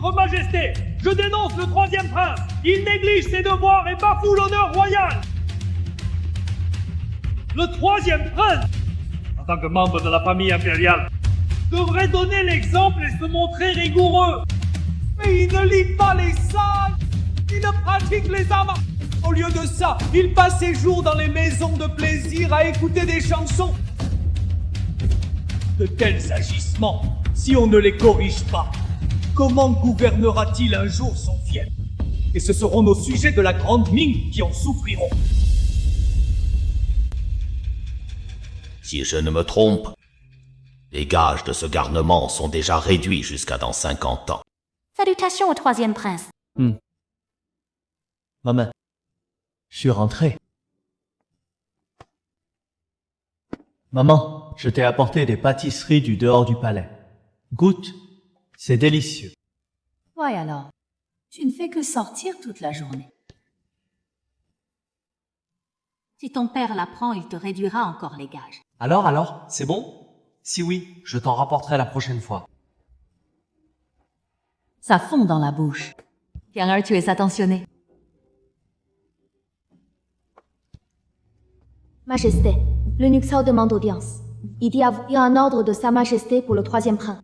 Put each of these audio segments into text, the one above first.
Votre Majesté, je dénonce le troisième prince. Il néglige ses devoirs et bafoue l'honneur royal. Le troisième prince, en tant que membre de la famille impériale, devrait donner l'exemple et se montrer rigoureux. Mais il ne lit pas les sages. Il ne pratique les arts. Au lieu de ça, il passe ses jours dans les maisons de plaisir à écouter des chansons. De tels agissements, si on ne les corrige pas, comment gouvernera-t-il un jour son fief? Et ce seront nos sujets de la grande Ming qui en souffriront. Si je ne me trompe, les gages de ce garnement sont déjà réduits jusqu'à dans 50 ans. Salutations au troisième prince. Maman, je suis rentré. Maman, je t'ai apporté des pâtisseries du dehors du palais. Goûte, c'est délicieux. Ouais alors, tu ne fais que sortir toute la journée. Si ton père l'apprend, il te réduira encore les gages. Alors, c'est bon? Si oui, je t'en rapporterai la prochaine fois. Ça fond dans la bouche. Tiens, tu es attentionné. Majesté, le Nuxao demande audience. Il dit avoir un ordre de Sa Majesté pour le troisième prince.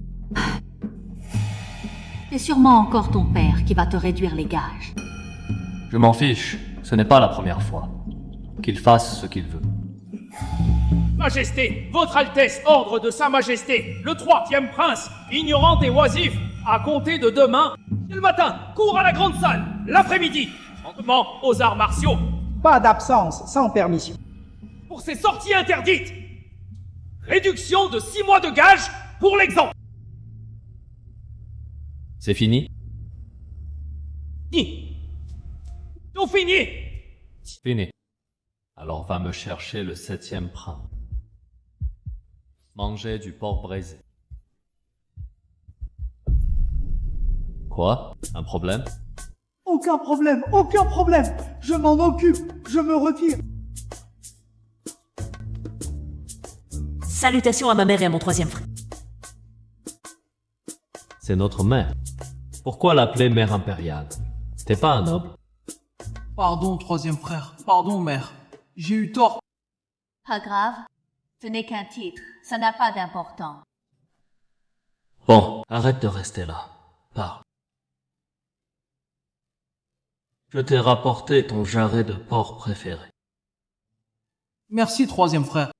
C'est sûrement encore ton père qui va te réduire les gages. Je m'en fiche, ce n'est pas la première fois. Qu'il fasse ce qu'il veut. Majesté, votre Altesse, ordre de Sa Majesté, le troisième prince, ignorant et oisif, à compter de demain, le matin, cours à la grande salle, l'après-midi, entraînement aux arts martiaux, Pas d'absence sans permission. pour ces sorties interdites. Réduction de 6 mois de gage pour l'exemple. C'est fini? Tout fini. Fini. Alors va me chercher le 7e prince. Manger du porc braisé. Quoi? Un problème? Aucun problème, aucun problème. Je m'en occupe, je me retire. Salutations à ma mère et à mon troisième frère. C'est notre mère. Pourquoi l'appeler mère impériale? T'es pas un noble? Pardon, troisième frère. Pardon, mère. J'ai eu tort. Pas grave, ce n'est qu'un titre, ça n'a pas d'importance. Bon, arrête de rester là. Parle. Je t'ai rapporté ton jarret de porc préféré. Merci, troisième frère.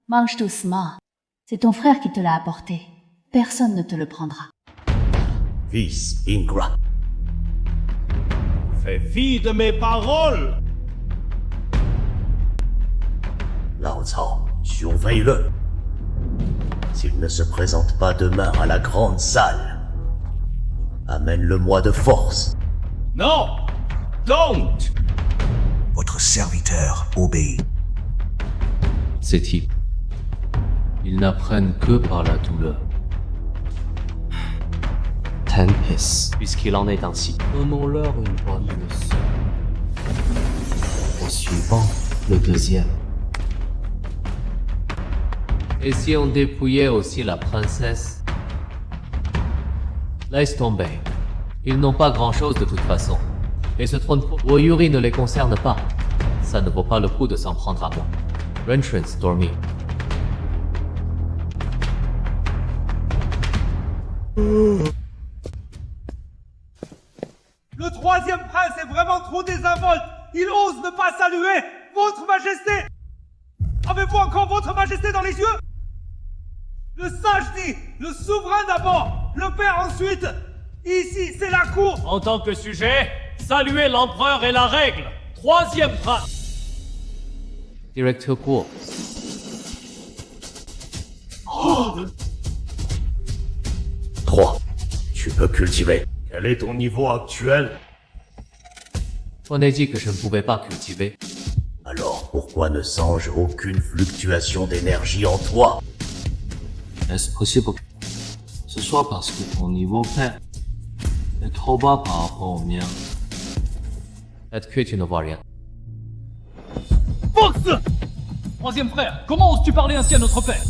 Mange doucement. C'est ton frère qui te l'a apporté. Personne ne te le prendra. Fils ingrat. Fais fi de mes paroles. Lao Cao, surveille-le. S'il ne se présente pas demain à la grande salle, amène-le-moi de force. Non, don't. Votre serviteur obéit. Ces types, ils n'apprennent que par la douleur. Tenpis, puisqu'il en est ainsi, donnons-leur une bonne leçon. Au suivant, le deuxième. Et si on dépouillait aussi la princesse? Laisse tomber. Ils n'ont pas grand-chose de toute façon. Et ce trône Woyuri ne les concerne pas. Ça ne vaut pas le coup de s'en prendre à moi. Rentrance, Dormi. Le troisième prince est vraiment trop désinvolte. Il ose ne pas saluer votre Majesté. Avez-vous encore votre Majesté dans les yeux? Le sage dit, le souverain d'abord, le père ensuite. Ici, c'est la cour. En tant que sujet, saluer l'empereur est la règle. Troisième prince. Directeur court. 3. Tu peux cultiver. Quel est ton niveau actuel? On a dit que je ne pouvais pas cultiver. Alors pourquoi ne sens-je aucune fluctuation d'énergie en toi? Est-ce possible que ce soit parce que ton niveau père est trop bas par rapport au mien? Peut-être que tu ne vois rien. Fox! Troisième frère, comment oses-tu parler ainsi à notre père?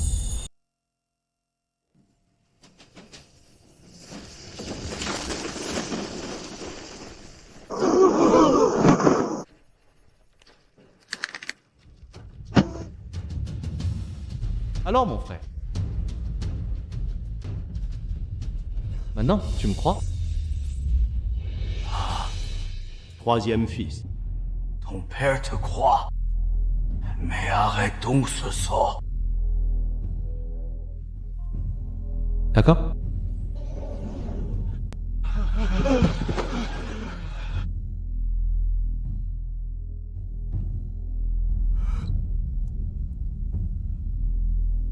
Alors, mon frère. Maintenant, tu me crois? Troisième fils. Ton père te croit. Mais arrête donc ce sort. D'accord?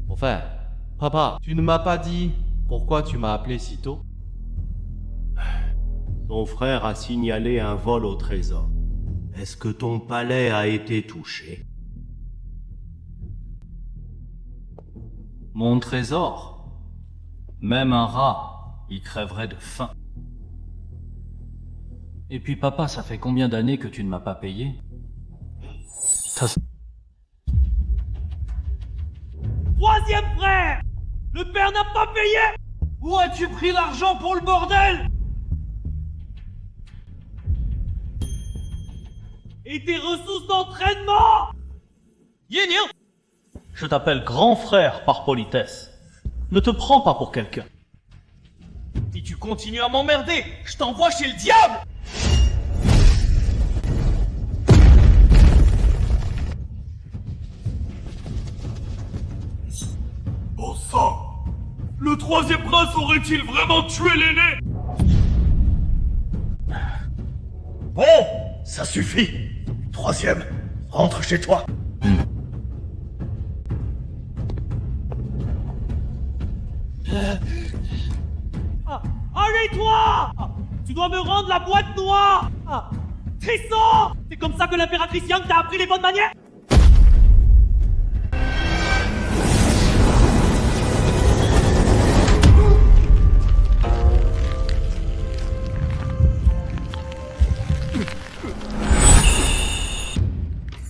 Mon frère, papa, tu ne m'as pas dit pourquoi tu m'as appelé si tôt? Ton frère a signalé un vol au trésor. Est-ce que ton palais a été touché? Mon trésor? Même un rat, il crèverait de faim. Et puis papa, ça fait combien d'années que tu ne m'as pas payé? Troisième frère! Le père n'a pas payé! Où as-tu pris l'argent pour le bordel? Et tes ressources d'entraînement? Yénir, je t'appelle grand frère par politesse. Ne te prends pas pour quelqu'un. Si tu continues à m'emmerder, je t'envoie chez le diable! Bon sang! Le troisième prince aurait-il vraiment tué l'aîné? Bon, ça suffit. Troisième, rentre chez toi. Allez toi! Tu dois me rendre la boîte noire! Tristan! C'est comme ça que l'impératrice Yang t'a appris les bonnes manières?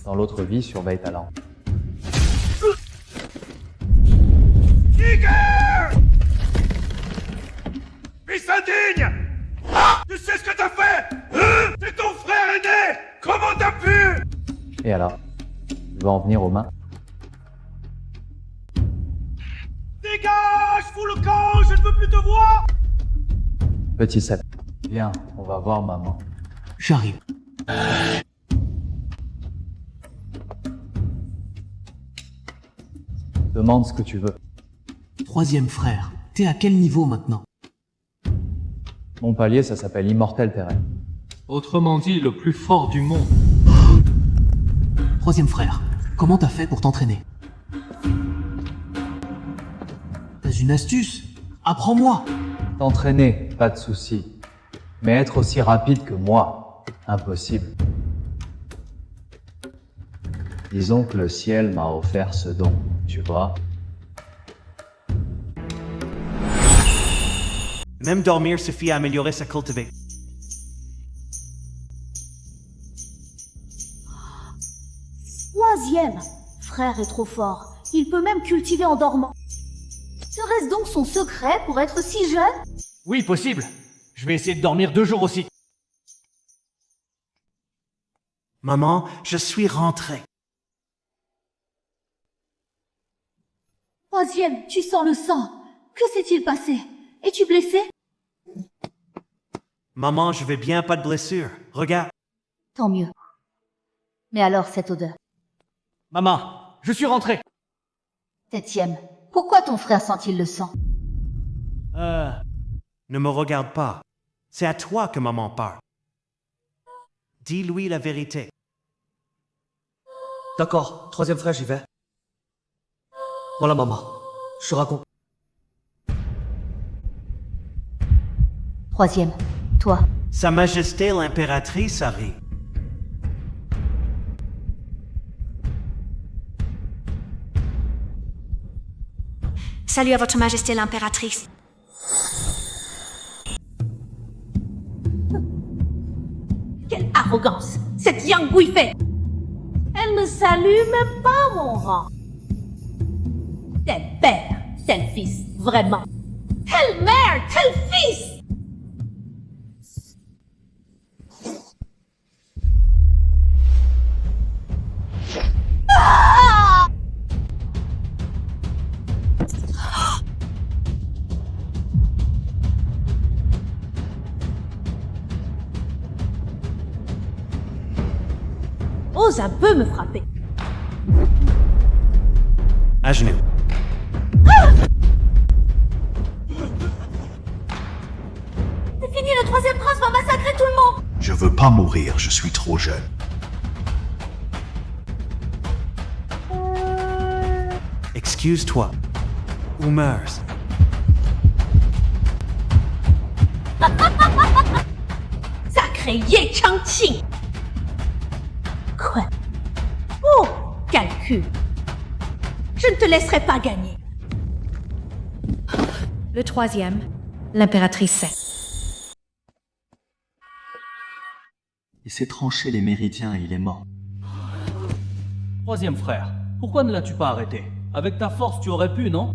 Dans l'autre vie, surveille ta langue. Fils indigne! Tu sais ce que t'as fait? C'est ton frère aîné! Comment t'as pu? Et alors? Tu veux en venir aux mains? Dégage! Fous le camp! Je ne veux plus te voir! Petit Sep, viens, on va voir maman. J'arrive. Demande ce que tu veux. Troisième frère, t'es à quel niveau maintenant? Mon palier, ça s'appelle Immortel Terrain. Autrement dit, le plus fort du monde. Troisième frère, comment t'as fait pour t'entraîner? T'as une astuce? Apprends-moi! T'entraîner, pas de souci. Mais être aussi rapide que moi, impossible. Disons que le ciel m'a offert ce don, tu vois. Même dormir suffit à améliorer sa cultivée. Troisième frère est trop fort. Il peut même cultiver en dormant. Serait-ce donc son secret pour être si jeune? Oui, possible. Je vais essayer de dormir 2 jours aussi. Maman, je suis rentré. Troisième, tu sens le sang. Que s'est-il passé? Es-tu blessé? Maman, je vais bien, pas de blessure. Regarde. Tant mieux. Mais alors cette odeur? Maman, je suis rentré. Septième, pourquoi ton frère sent-il le sang? Ne me regarde pas. C'est à toi que maman parle. Dis-lui la vérité. D'accord, troisième frère, j'y vais. Voilà maman, je te raconte. Troisième, toi. Sa Majesté l'impératrice arrive. Salut à votre Majesté l'impératrice. Quelle arrogance! Cette Yang Guifei! Elle ne salue même pas mon rang. Tel père, tel fils, vraiment. Telle mère, tel fils! Ah! oses un peu me frapper. À genoux. C'est fini, le troisième prince va massacrer tout le monde. Je veux pas mourir, je suis trop jeune. Excuse-toi. Ou meurs. Sacré Ye Changqing. Quoi? Oh, calcul. Je ne te laisserai pas gagner. Le troisième, l'impératrice sait. Il s'est tranché les méridiens et il est mort. Troisième frère, pourquoi ne l'as-tu pas arrêté? Avec ta force, tu aurais pu, non?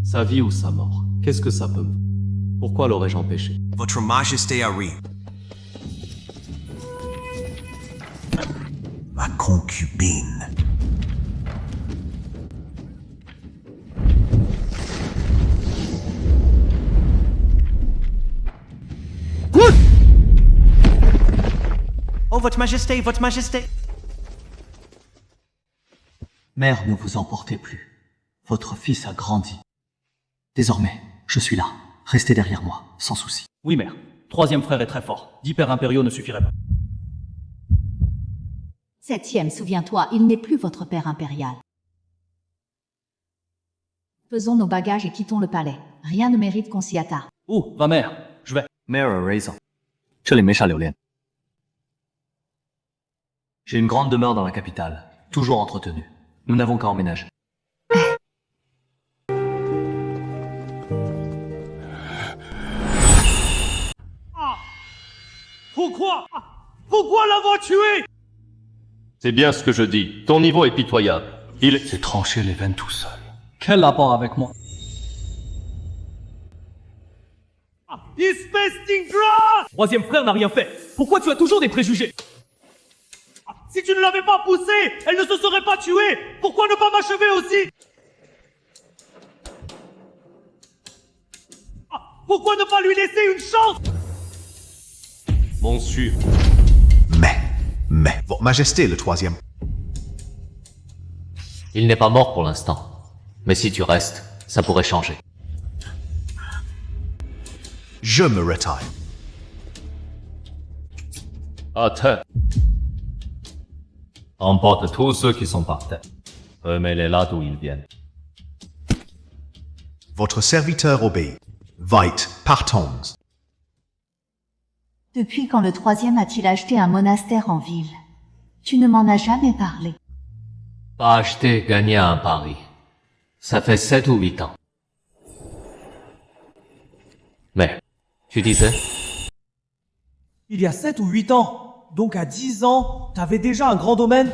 Sa vie ou sa mort, qu'est-ce que ça peut me... Pourquoi l'aurais-je empêché? Votre Majesté a ri. Ma concubine. Oh, Votre Majesté, Votre Majesté. Mère, ne vous emportez plus. Votre fils a grandi. Désormais, je suis là. Restez derrière moi, sans souci. Oui, mère. Troisième frère est très fort. 10 pères impériaux ne suffiraient pas. Septième, souviens-toi, il n'est plus votre père impérial. Faisons nos bagages et quittons le palais. Rien ne mérite qu'on s'y attarde. Où va mère? Je vais. Mère a raison. 这里没啥留恋. J'ai une grande demeure dans la capitale, toujours entretenue. Nous n'avons qu'à emménager. Pourquoi? Pourquoi l'avoir tué? C'est bien ce que je dis. Ton niveau est pitoyable. Il s'est tranché les veines tout seul. Quel rapport avec moi? Espèce d'ingrat! Troisième frère n'a rien fait. Pourquoi tu as toujours des préjugés? Si tu ne l'avais pas poussée, elle ne se serait pas tuée. Pourquoi ne pas m'achever aussi? Pourquoi ne pas lui laisser une chance? Monsieur. Mais, Votre Majesté, le troisième. Il n'est pas mort pour l'instant. Mais si tu restes, ça pourrait changer. Je me retire. Attends. Emporte tous ceux qui sont par terre. Remets-les là d'où ils viennent. Votre serviteur obéit. Vite, partons. Depuis quand le troisième a-t-il acheté un monastère en ville? Tu ne m'en as jamais parlé. Pas acheter, gagner à un pari. Ça fait 7 ou 8 ans. Mais, tu disais? Il y a 7 ou 8 ans, donc à 10 ans, t'avais déjà un grand domaine?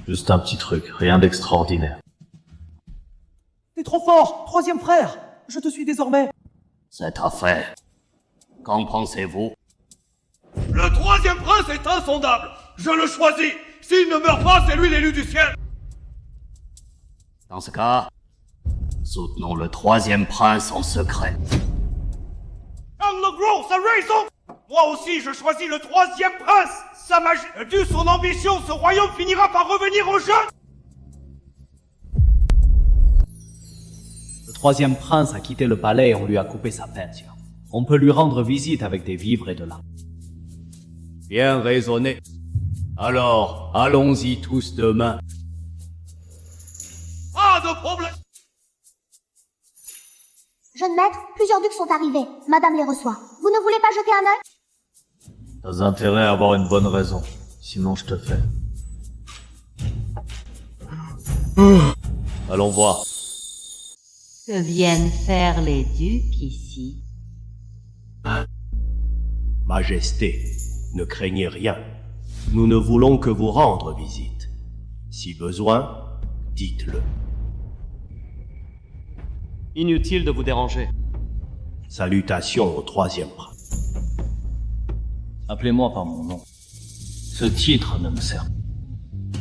Juste un petit truc, rien d'extraordinaire. T'es trop fort, troisième frère. Je te suis désormais. Cette affaire, qu'en pensez-vous? Le troisième prince est insondable. Je le choisis. S'il ne meurt pas, c'est lui l'élu du ciel. Dans ce cas, soutenons le troisième prince en secret. Charles le Gros a raison. Moi aussi, je choisis le troisième prince. Sa majesté, dû son ambition, ce royaume finira par revenir aux jeunes. Le troisième prince a quitté le palais et on lui a coupé sa pension. On peut lui rendre visite avec des vivres et de l'argent. Bien raisonné. Alors, allons-y tous demain. Pas de problème. Jeune maître, plusieurs ducs sont arrivés. Madame les reçoit. Vous ne voulez pas jeter un œil? T'as intérêt à avoir une bonne raison. Sinon, je te fais. Allons voir. Que viennent faire les ducs ici? Majesté, ne craignez rien. Nous ne voulons que vous rendre visite. Si besoin, dites-le. Inutile de vous déranger. Salutations au troisième prince. Appelez-moi par mon nom. Ce titre ne me sert pas.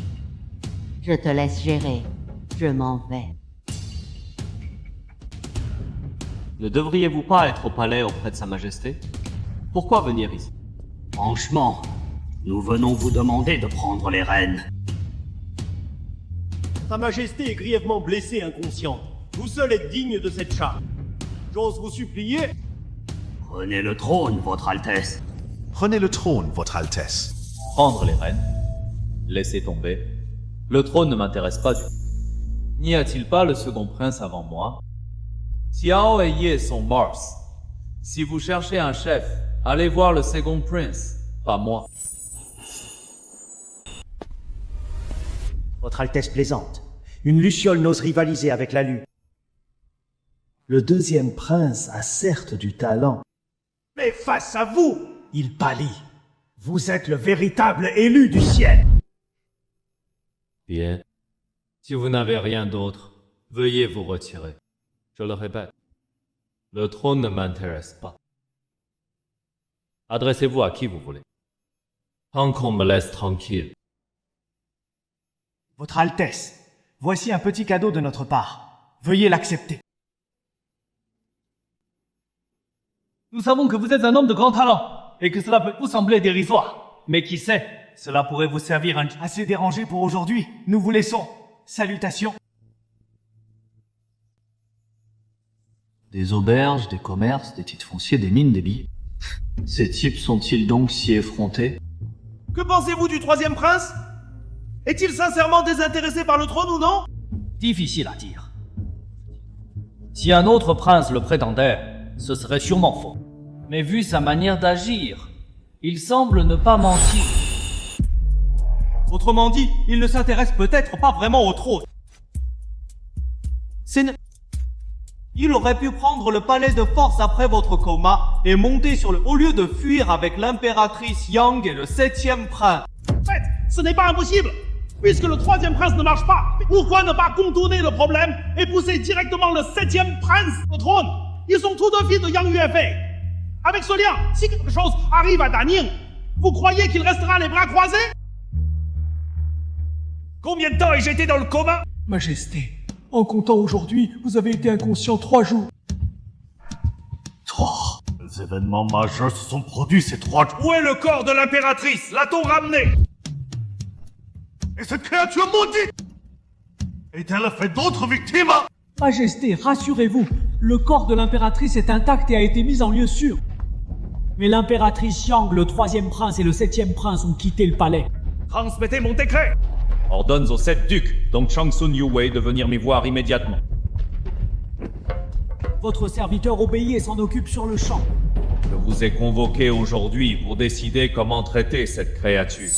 Je te laisse gérer. Je m'en vais. Ne devriez-vous pas être au palais auprès de Sa Majesté? Pourquoi venir ici? Franchement, nous venons vous demander de prendre les rênes. Sa Majesté est grièvement blessée et inconsciente. Vous seul êtes digne de cette charge. J'ose vous supplier. Prenez le trône, Votre Altesse. Prenez le trône, Votre Altesse. Prendre les rênes. Laissez tomber. Le trône ne m'intéresse pas du tout. N'y a-t-il pas le second prince avant moi? Xiao et Ye sont morts. Si vous cherchez un chef, allez voir le second prince, pas moi. Votre Altesse plaisante. Une luciole n'ose rivaliser avec la lue. Le deuxième prince a certes du talent. Mais face à vous, il pâlit. Vous êtes le véritable élu du ciel. Bien. Si vous n'avez rien d'autre, veuillez vous retirer. Je le répète, le trône ne m'intéresse pas. Adressez-vous à qui vous voulez. Tant qu'on me laisse tranquille. Votre Altesse, voici un petit cadeau de notre part. Veuillez l'accepter. Nous savons que vous êtes un homme de grand talent, et que cela peut vous sembler dérisoire. Mais qui sait, cela pourrait vous servir un... Assez dérangé pour aujourd'hui, nous vous laissons. Salutations. Des auberges, des commerces, des titres fonciers, des mines, des billets. Ces types sont-ils donc si effrontés? Que pensez-vous du troisième prince? Est-il sincèrement désintéressé par le trône ou non? Difficile à dire. Si un autre prince le prétendait, ce serait sûrement faux. Mais vu sa manière d'agir, il semble ne pas mentir. Autrement dit, il ne s'intéresse peut-être pas vraiment au trône. Il aurait pu prendre le palais de force après votre coma et monter sur le... au lieu de fuir avec l'impératrice Yang et le 7e prince. En fait, ce n'est pas impossible. Puisque le troisième prince ne marche pas, pourquoi ne pas contourner le problème et pousser directement le 7e prince au trône? Ils sont tous deux fils de Yang Yuefei. Avec ce lien, si quelque chose arrive à Daning, vous croyez qu'il restera les bras croisés? Combien de temps ai-je été dans le coma? Majesté, en comptant aujourd'hui, vous avez été inconscient 3 jours. 3. Les événements majeurs se sont produits ces 3 jours. Où est le corps de l'impératrice? L'a-t-on ramené? Et cette créature maudite est-elle fait d'autres victimes? Majesté, rassurez-vous, le corps de l'impératrice est intact et a été mis en lieu sûr. Mais l'impératrice Yang, le 3e prince et le 7e prince ont quitté le palais. Transmettez mon décret. Ordonne aux 7 ducs, donc Shang-Tsung Yu-Wei, de venir m'y voir immédiatement. Votre serviteur obéit et s'en occupe sur le champ. Je vous ai convoqué aujourd'hui pour décider comment traiter cette créature.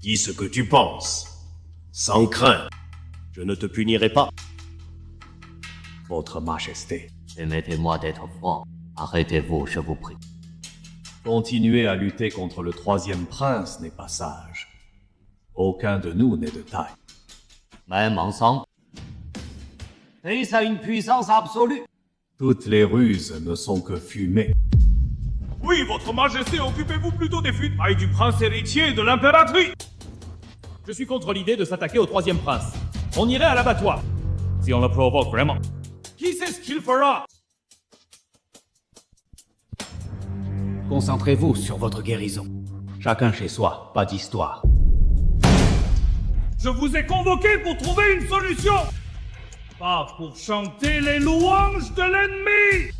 Dis ce que tu penses. Sans crainte. Je ne te punirai pas. Votre Majesté. Permettez-moi d'être franc. Arrêtez-vous, je vous prie. Continuer à lutter contre le 3e prince n'est pas sage. Aucun de nous n'est de taille. Même ensemble. Fils a une puissance absolue. Toutes les ruses ne sont que fumée. Oui, votre majesté, occupez-vous plutôt des funérailles du prince héritier et de l'impératrice. Je suis contre l'idée de s'attaquer au 3e prince. On irait à l'abattoir. Si on le provoque vraiment. Qui sait ce qu'il fera? Concentrez-vous sur votre guérison. Chacun chez soi, pas d'histoire. Je vous ai convoqué pour trouver une solution, pas pour chanter les louanges de l'ennemi.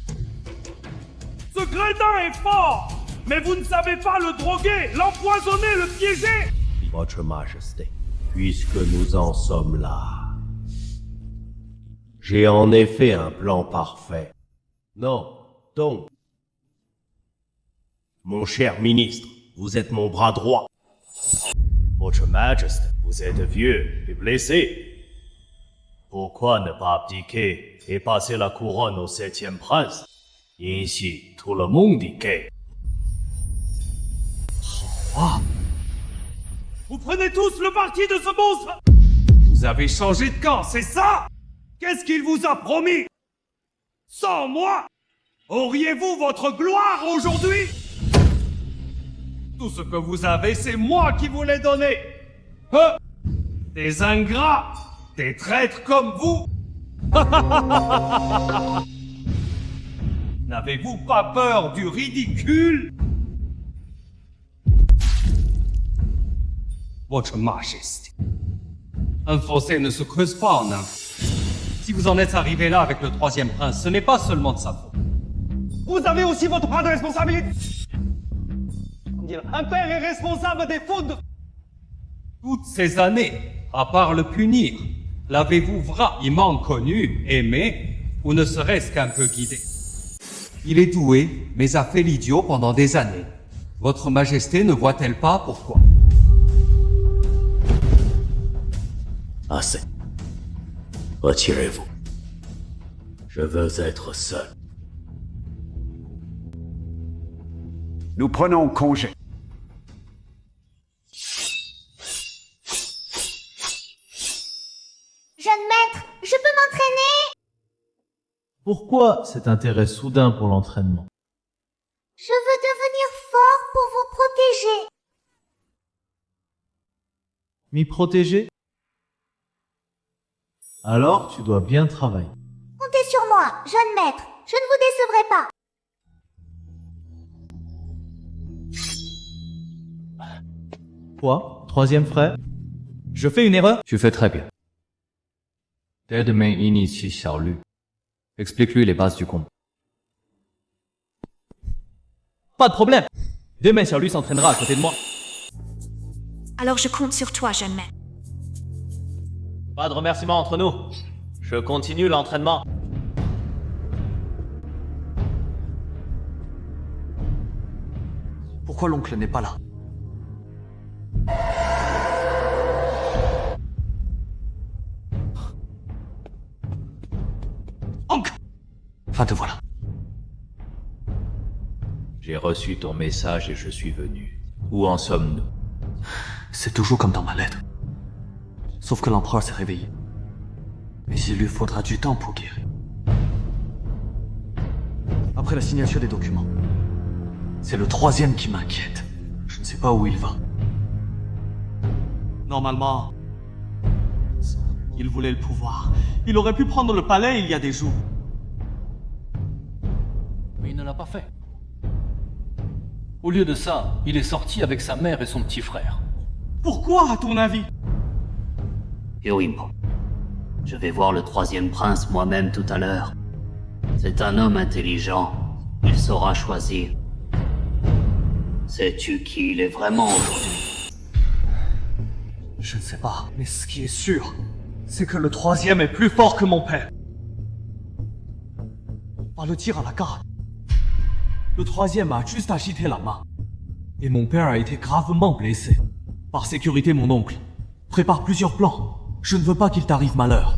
Ce gredin est fort, mais vous ne savez pas le droguer, l'empoisonner, le piéger. Votre Majesté, puisque nous en sommes là, j'ai en effet un plan parfait. Non, donc, mon cher ministre, vous êtes mon bras droit. Votre Majesté, vous êtes vieux et blessé. Pourquoi ne pas abdiquer et passer la couronne au 7e prince? Ainsi, tout le monde y gagne. Vous prenez tous le parti de ce monstre. Vous avez changé de camp, c'est ça? Qu'est-ce qu'il vous a promis? Sans moi, auriez-vous votre gloire aujourd'hui? Tout ce que vous avez, c'est moi qui vous l'ai donné. Des ingrats, des traîtres comme vous. N'avez-vous pas peur du ridicule? Votre Majesté. Un fossé ne se creuse pas en un. Si vous en êtes arrivé là avec le troisième prince, ce n'est pas seulement de sa faute. Vous avez aussi votre part de responsabilité. Un père est responsable des fautes de... Toutes ces années, à part le punir, l'avez-vous vraiment connu, aimé, ou ne serait-ce qu'un peu guidé? Il est doué, mais a fait l'idiot pendant des années. Votre Majesté ne voit-elle pas pourquoi? Assez. Retirez-vous. Je veux être seul. Nous prenons congé. Jeune maître, je peux m'entraîner? Pourquoi cet intérêt soudain pour l'entraînement? Je veux devenir fort pour vous protéger. M'y protéger? Alors tu dois bien travailler. Comptez sur moi, jeune maître. Je ne vous décevrai pas. Quoi? Troisième frère? Je fais une erreur? Tu fais très bien. Dès demain, initie Xiaolu. Explique-lui les bases du combat. Pas de problème. Demain, Xiaolu s'entraînera à côté de moi. Alors je compte sur toi, jeune maître. Pas de remerciements entre nous. Je continue l'entraînement. Pourquoi l'oncle n'est pas là? Oncle! Enfin te voilà. J'ai reçu ton message et je suis venu. Où en sommes-nous? C'est toujours comme dans ma lettre. Sauf que l'empereur s'est réveillé. Mais il lui faudra du temps pour guérir. Après la signature des documents, c'est le troisième qui m'inquiète. Je ne sais pas où il va. Normalement, il voulait le pouvoir. Il aurait pu prendre le palais il y a des jours. Mais il ne l'a pas fait. Au lieu de ça, il est sorti avec sa mère et son petit frère. Pourquoi, à ton avis? Yorimbo, je vais voir le troisième prince moi-même tout à l'heure. C'est un homme intelligent. Il saura choisir. Sais-tu qui il est vraiment aujourd'hui? Je ne sais pas, mais ce qui est sûr, c'est que le troisième est plus fort que mon père. Par le tir à la garde. Le troisième a juste agité la main. Et mon père a été gravement blessé. Par sécurité, mon oncle, prépare plusieurs plans. Je ne veux pas qu'il t'arrive malheur.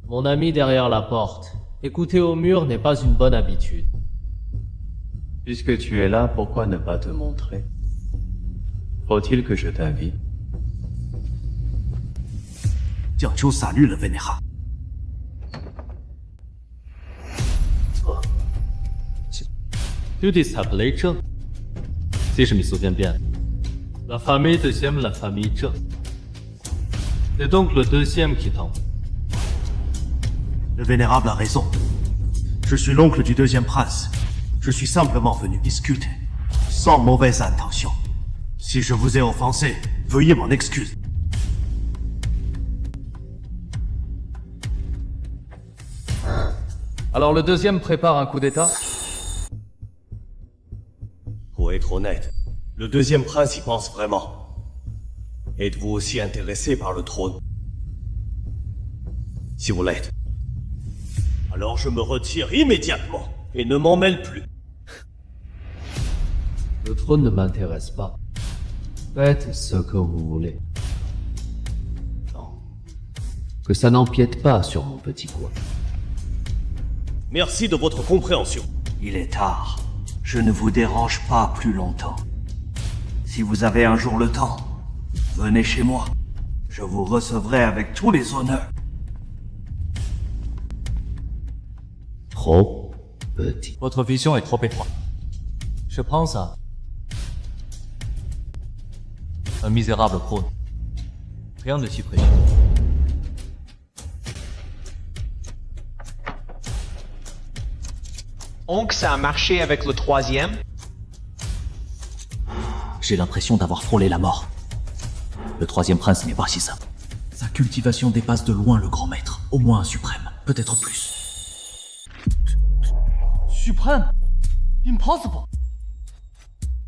Mon ami derrière la porte. Écouter au mur n'est pas une bonne habitude. Puisque tu es là, pourquoi ne pas te montrer? Faut-il que je t'invite? Jiangqiu salue le vénérable. Tu dis s'appeler Zheng. Si je me souviens bien. La famille deuxième, la famille Zheng. C'est donc le deuxième qui t'envoie. Le vénérable a raison. Je suis l'oncle du deuxième prince. Je suis simplement venu discuter, sans mauvaise intention. Si je vous ai offensé, veuillez m'en excuser. Alors le deuxième prépare un coup d'état? Pour être honnête, le deuxième prince y pense vraiment. Êtes-vous aussi intéressé par le trône? Si vous l'êtes, alors je me retire immédiatement et ne m'en mêle plus. Le trône ne m'intéresse pas. Faites ce que vous voulez. Non. Que ça n'empiète pas sur mon petit coin. Merci de votre compréhension. Il est tard. Je ne vous dérange pas plus longtemps. Si vous avez un jour le temps, venez chez moi. Je vous recevrai avec tous les honneurs. Trop petit. Votre vision est trop étroite. Je pense à un misérable prône. Rien de si précieux. Donc ça a marché avec le troisième? J'ai l'impression d'avoir frôlé la mort. Le troisième prince n'est pas si simple. Sa cultivation dépasse de loin le grand maître. Au moins un suprême, peut-être plus. Suprême? Impossible!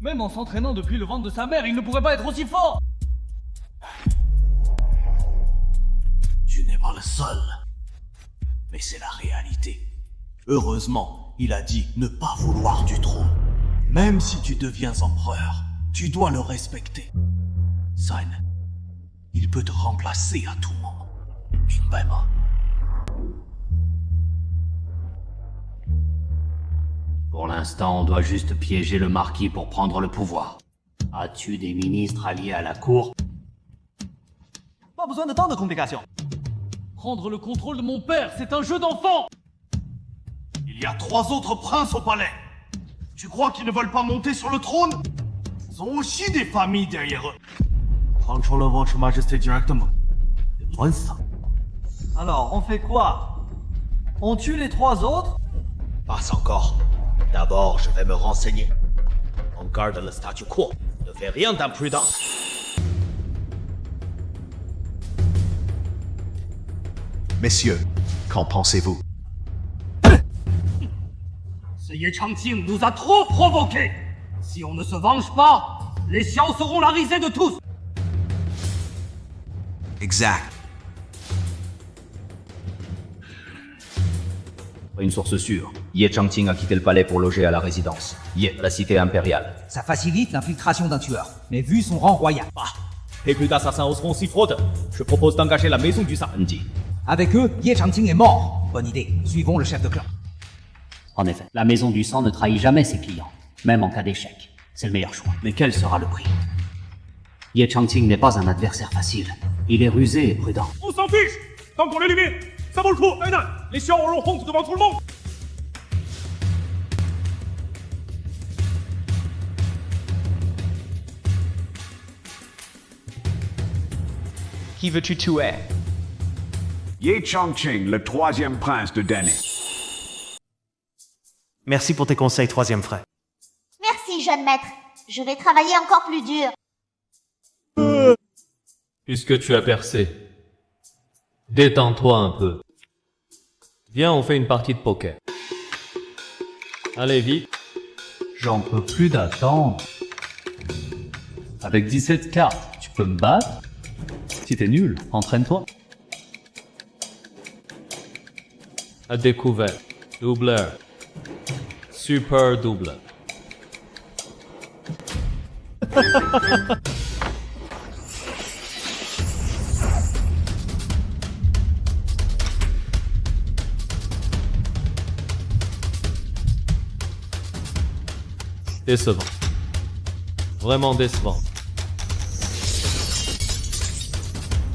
Même en s'entraînant depuis le ventre de sa mère, il ne pourrait pas être aussi fort! Tu n'es pas le seul. Mais c'est la réalité. Heureusement, il a dit ne pas vouloir du trône. Même si tu deviens empereur, tu dois le respecter. Sein, il peut te remplacer à tout moment. Vraiment. Pour l'instant, on doit juste piéger le marquis pour prendre le pouvoir. As-tu des ministres alliés à la cour? Pas besoin de tant de complications. Prendre le contrôle de mon père, c'est un jeu d'enfant! Il y a 3 autres princes au palais. Tu crois qu'ils ne veulent pas monter sur le trône? Ils ont aussi des familles derrière eux. Contrôlez votre majesté directement. C'est loin ça. Alors, on fait quoi? On tue les 3 autres? Pas encore. D'abord, je vais me renseigner. On garde le statu quo. Ne fais rien d'imprudent. Messieurs, qu'en pensez-vous? Ce Ye Changqing nous a trop provoqués. Si on ne se venge pas, les Xiao seront la risée de tous. Exact. Une source sûre, Ye Changqing a quitté le palais pour loger à la résidence. Ye, la cité impériale. Ça facilite l'infiltration d'un tueur, mais vu son rang royal. Et plus d'assassins oseront s'y frauder. Je propose d'engager la maison du samedi. Avec eux, Ye Changqing est mort. Bonne idée, suivons le chef de clan. En effet, la maison du sang ne trahit jamais ses clients, même en cas d'échec. C'est le meilleur choix. Mais quel sera le prix? Ye Changqing n'est pas un adversaire facile. Il est rusé et prudent. On s'en fiche! Tant qu'on l'élimine, ça vaut le coup, Aidan! Les Xiao auront honte devant tout le monde! Qui veux-tu tuer? Ye Changqing, le 3e prince de Dany. Merci pour tes conseils, 3e frère. Merci, jeune maître. Je vais travailler encore plus dur. Puisque tu as percé, détends-toi un peu. Viens, on fait une partie de poker. Allez, vite. J'en peux plus d'attendre. Avec 17 cartes, tu peux me battre? Si t'es nul, entraîne-toi. À découvert. Doubleur. Super doubleur. Décevant. Vraiment décevant.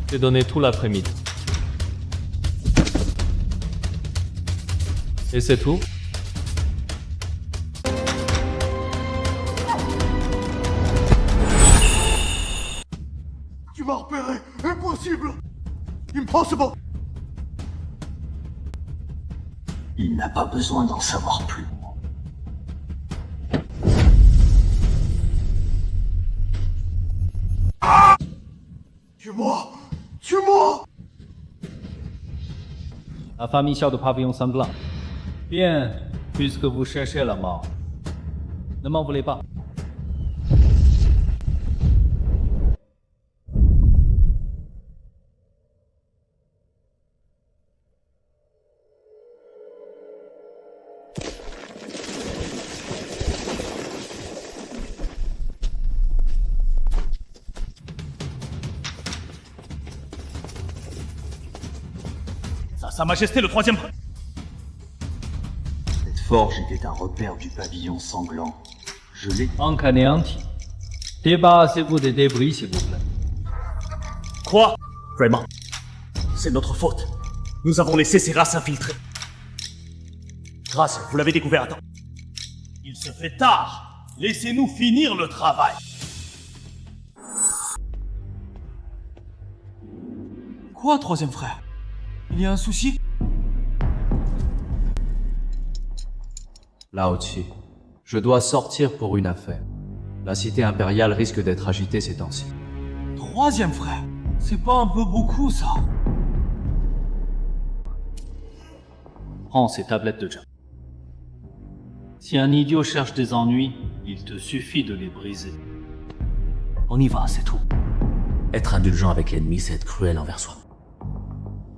J'ai donné tout l'après-midi. Et c'est tout? Tu m'as repéré. Impossible. Impossible. Il n'a pas besoin d'en savoir plus. Tue-moi. Tue-moi. La famille sort du pavillon sanglant. Bien, puisque vous cherchez la mort. Ne m'en voulez pas. Sa Majesté le 3e prince. Cette forge était un repère du pavillon sanglant. Je l'ai anéanti. Débarrassez-vous des débris, s'il vous plaît. Quoi? Vraiment? C'est notre faute. Nous avons laissé ces races infiltrer. Grâce, vous l'avez découvert à temps. Il se fait tard. Laissez-nous finir le travail. Quoi, 3e frère? Il y a un souci? Lao Qi, je dois sortir pour une affaire. La cité impériale risque d'être agitée ces temps-ci. Troisième frère, c'est pas un peu beaucoup ça? Prends ces tablettes de Jam. Si un idiot cherche des ennuis, il te suffit de les briser. On y va, c'est tout. Être indulgent avec l'ennemi, c'est être cruel envers soi.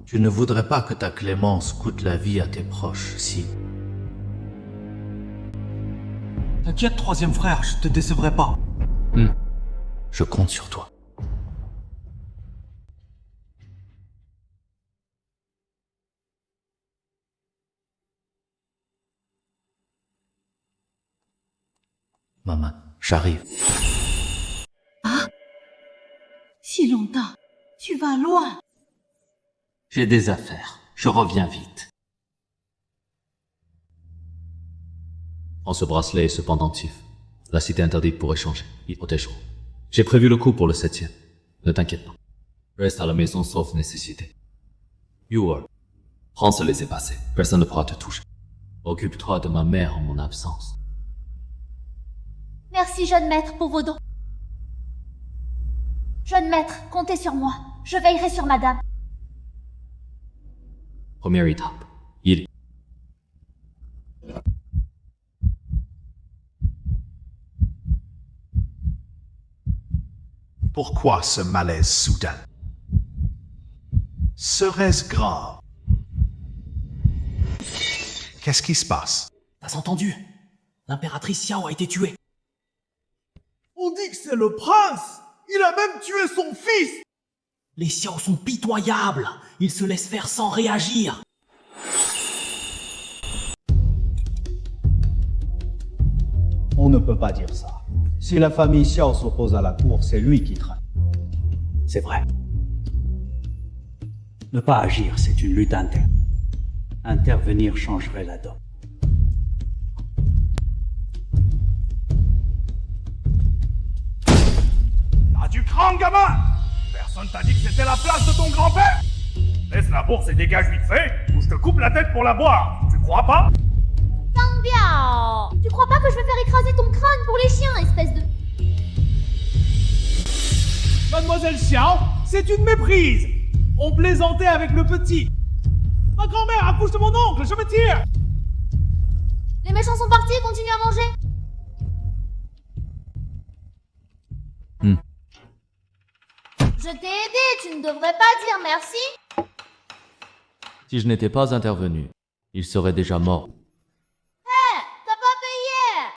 Tu ne voudrais pas que ta clémence coûte la vie à tes proches, si... T'inquiète, troisième frère, je te décevrai pas. Je compte sur toi. Maman, j'arrive. Ah? Si longtemps. Tu vas loin. J'ai des affaires. Je reviens vite. Prends ce bracelet et ce pendentif. La cité interdite pour échanger. Ils protégeront. J'ai prévu le coup pour le 7e. Ne t'inquiète pas. Reste à la maison sauf nécessité. Yuer, prends ce laissez-passer. Personne ne pourra te toucher. Occupe-toi de ma mère en mon absence. Merci, jeune maître, pour vos dons. Jeune maître, comptez sur moi. Je veillerai sur madame. Première étape. Il. Pourquoi ce malaise soudain? Serait-ce grave? Qu'est-ce qui se passe? T'as entendu? L'impératrice Xiao a été tuée. On dit que c'est le prince! Il a même tué son fils! Les Xiao sont pitoyables. Ils se laissent faire sans réagir. On ne peut pas dire ça. Si la famille Xiao s'oppose à la cour, c'est lui qui traîne. C'est vrai. Ne pas agir, c'est une lutte interne. Intervenir changerait la donne. T'as du cran, gamin! Personne t'a dit que c'était la place de ton grand-père! Laisse la bourse et dégage vite fait, ou je te coupe la tête pour la boire, tu crois pas? Tang Biao! Tu crois pas que je vais faire écraser ton crâne pour les chiens, espèce de... Mademoiselle Xiao, c'est une méprise! On plaisantait avec le petit. Ma grand-mère accouche de mon oncle, je me tire! Les méchants sont partis, continue à manger. Je t'ai aidé, tu ne devrais pas dire merci. Si je n'étais pas intervenu, il serait déjà mort. Hé, t'as pas payé!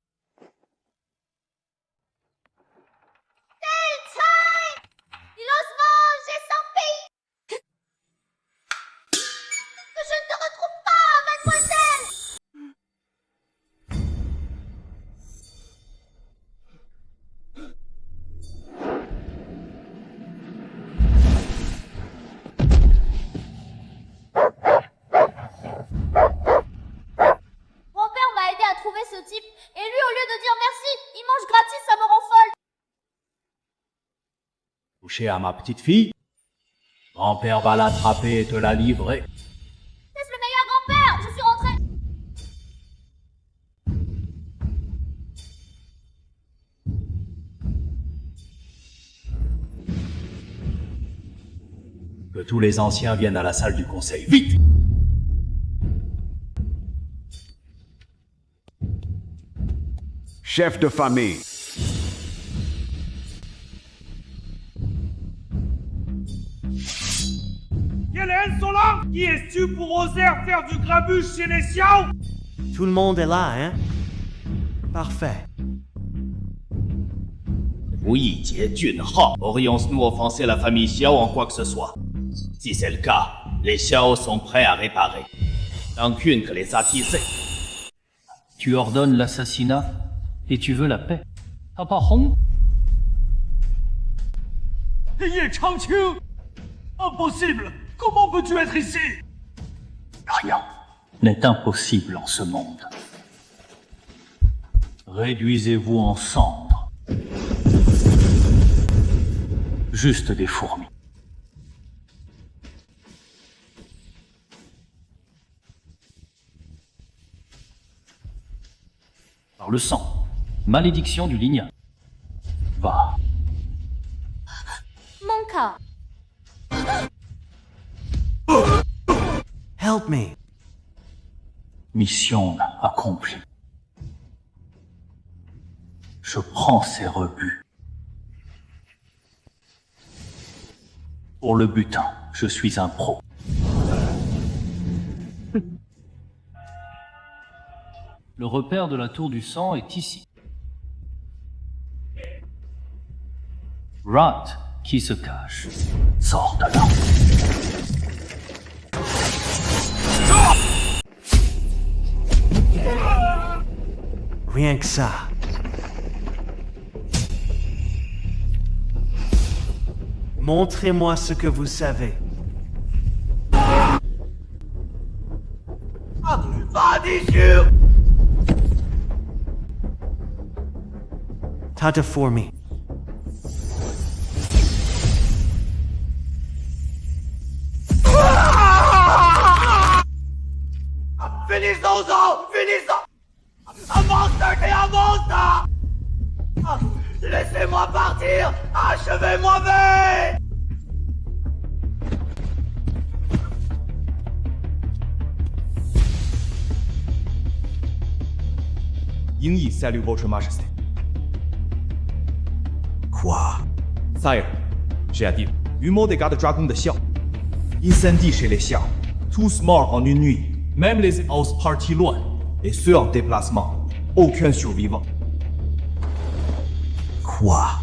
Tell time! Il ose manger sans payer! Que je ne te retrouve pas, mademoiselle! Grand-père m'a aidé à trouver ce type, et lui, au lieu de dire merci, il mange gratis, ça me rend folle! Touché à ma petite fille? Grand-père va l'attraper et te la livrer. C'est le meilleur grand-père! Je suis rentrée! Que tous les anciens viennent à la salle du conseil. Vite! Chef de famille. Quelle insolence! Qui es-tu pour oser faire du grabuge chez les Xiao? Tout le monde est là, hein? Parfait. Oui, Junhao, aurions-nous offensé la famille Xiao en quoi que ce soit? Si c'est le cas, les Xiao sont prêts à réparer. Rancune que les a tissés. Tu ordonnes l'assassinat et tu veux la paix. T'as pas honte? Ye Changqing! Impossible! Comment peux-tu être ici? Rien n'est impossible en ce monde. Réduisez-vous en cendres. Juste des fourmis. par le sang. Malédiction du lignage. Va. Mon cas. Help me. Mission accomplie. Je prends ces rebuts. Pour le butin, je suis un pro. Le repère de la tour du sang est ici. Rat, qui se cache, sort de là. Rien que ça. Montrez-moi ce que vous savez. Va-t'y sûr! Tata for me. Finissons-en! Finissons! Un monstre, t'es un monstre! Laissez-moi partir! Achevez-moi vite! Ying Yi salue votre majesté. Quoi? Sire, j'ai à dire, Humo des gardes dragons de Xiao. Incendie chez les Xiao. Tous morts en une nuit. Même les house party loin. Et ceux en déplacement. Aucun survivant. Quoi?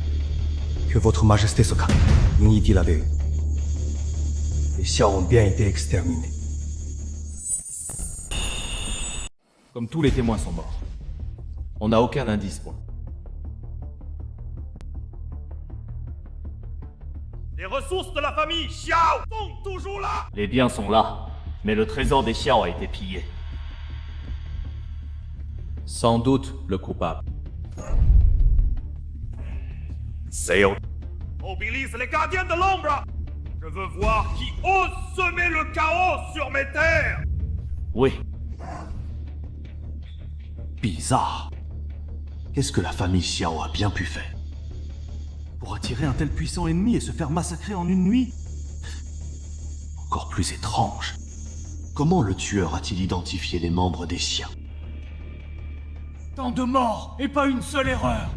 Que votre majesté se calme. Ying Yi dit la vérité. Les Xiao ont bien été exterminés. Comme tous les témoins sont morts, on n'a aucun indice pour. Les ressources de la famille Xiao sont toujours là! Les biens sont là, mais le trésor des Xiao a été pillé. Sans doute le coupable. Mobilise les gardiens de l'ombre! Je veux voir qui ose semer le chaos sur mes terres! Oui. Bizarre. Qu'est-ce que la famille Xiao a bien pu faire? Pour attirer un tel puissant ennemi et se faire massacrer en une nuit? Encore plus étrange. Comment le tueur a-t-il identifié les membres des Xiao? Tant de morts et pas une seule erreur.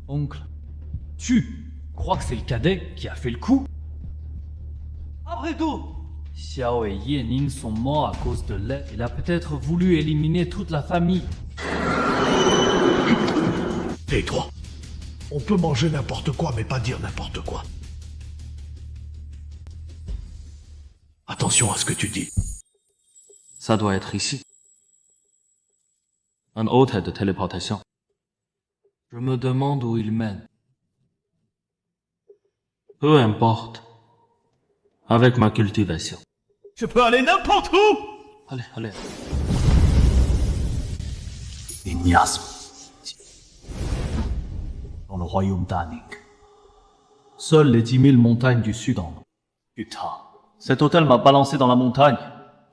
Oncle, tu crois que c'est le cadet qui a fait le coup? Après tout, Xiao et Yening sont morts à cause de lait. Il a peut-être voulu éliminer toute la famille. Tais-toi. On peut manger n'importe quoi, mais pas dire n'importe quoi. Attention à ce que tu dis. Ça doit être ici. Un hôtel de téléportation. Je me demande où il mène. Peu importe. Avec ma cultivation. Je peux aller n'importe où! Allez, allez. Des miasmes. Dans le royaume d'Anning. Seules les 10 000 montagnes du sud en ont. Putain. Cet hôtel m'a balancé dans la montagne.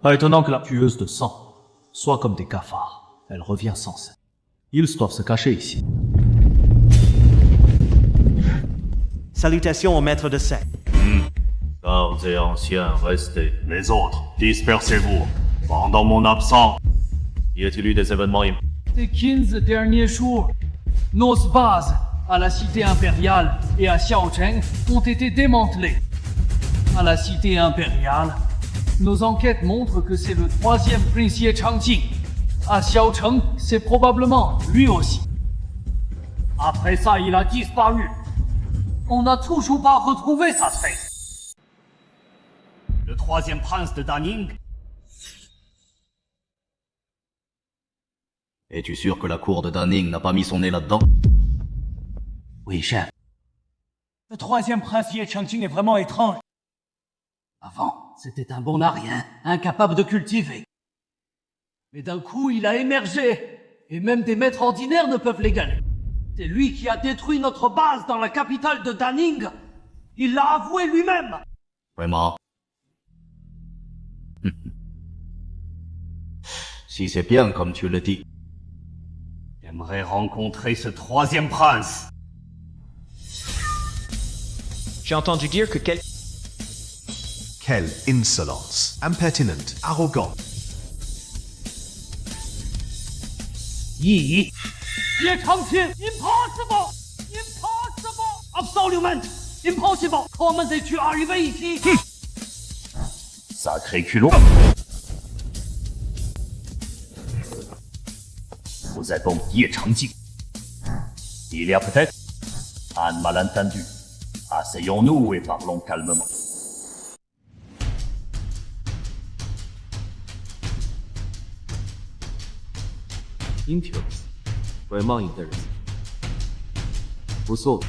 Pas étonnant que la tueuse de sang soit comme des cafards. Elle revient sans cesse. Ils doivent se cacher ici. Salutations au maître de secte. Gardes et anciens, restez. Les autres, dispersez-vous. Pendant mon absence, y a-t-il eu des événements Ces 15 derniers jours, nos bases à la cité impériale et à Xiaocheng ont été démantelées. À la cité impériale, nos enquêtes montrent que c'est le 3e prince Ye Changqing. À Xiaocheng, c'est probablement lui aussi. Après ça, il a disparu. On n'a toujours pas retrouvé sa trace. Le 3e prince de Daning. Es-tu sûr que la cour de Daning n'a pas mis son nez là-dedans? Oui, chef. Le 3e prince Ye Changqing est vraiment étrange. Avant, c'était un bon à rien, incapable de cultiver. Mais d'un coup, il a émergé, et même des maîtres ordinaires ne peuvent l'égaler. C'est lui qui a détruit notre base dans la capitale de Daning. Il l'a avoué lui-même. Vraiment? Si c'est bien comme tu le dis. J'aimerais rencontrer ce troisième prince. J'ai entendu dire que Quelle insolence. Impertinent, arrogant. Ye Changqing, impossible! Impossible! Absolument! Impossible! Comment es-tu arrivé ici? Sacré culot. Vous êtes donc Ye Changqing. Il y a peut-être un malentendu. Asseyons-nous et parlons calmement. Intéressant. Vraiment intéressant. Vous autres,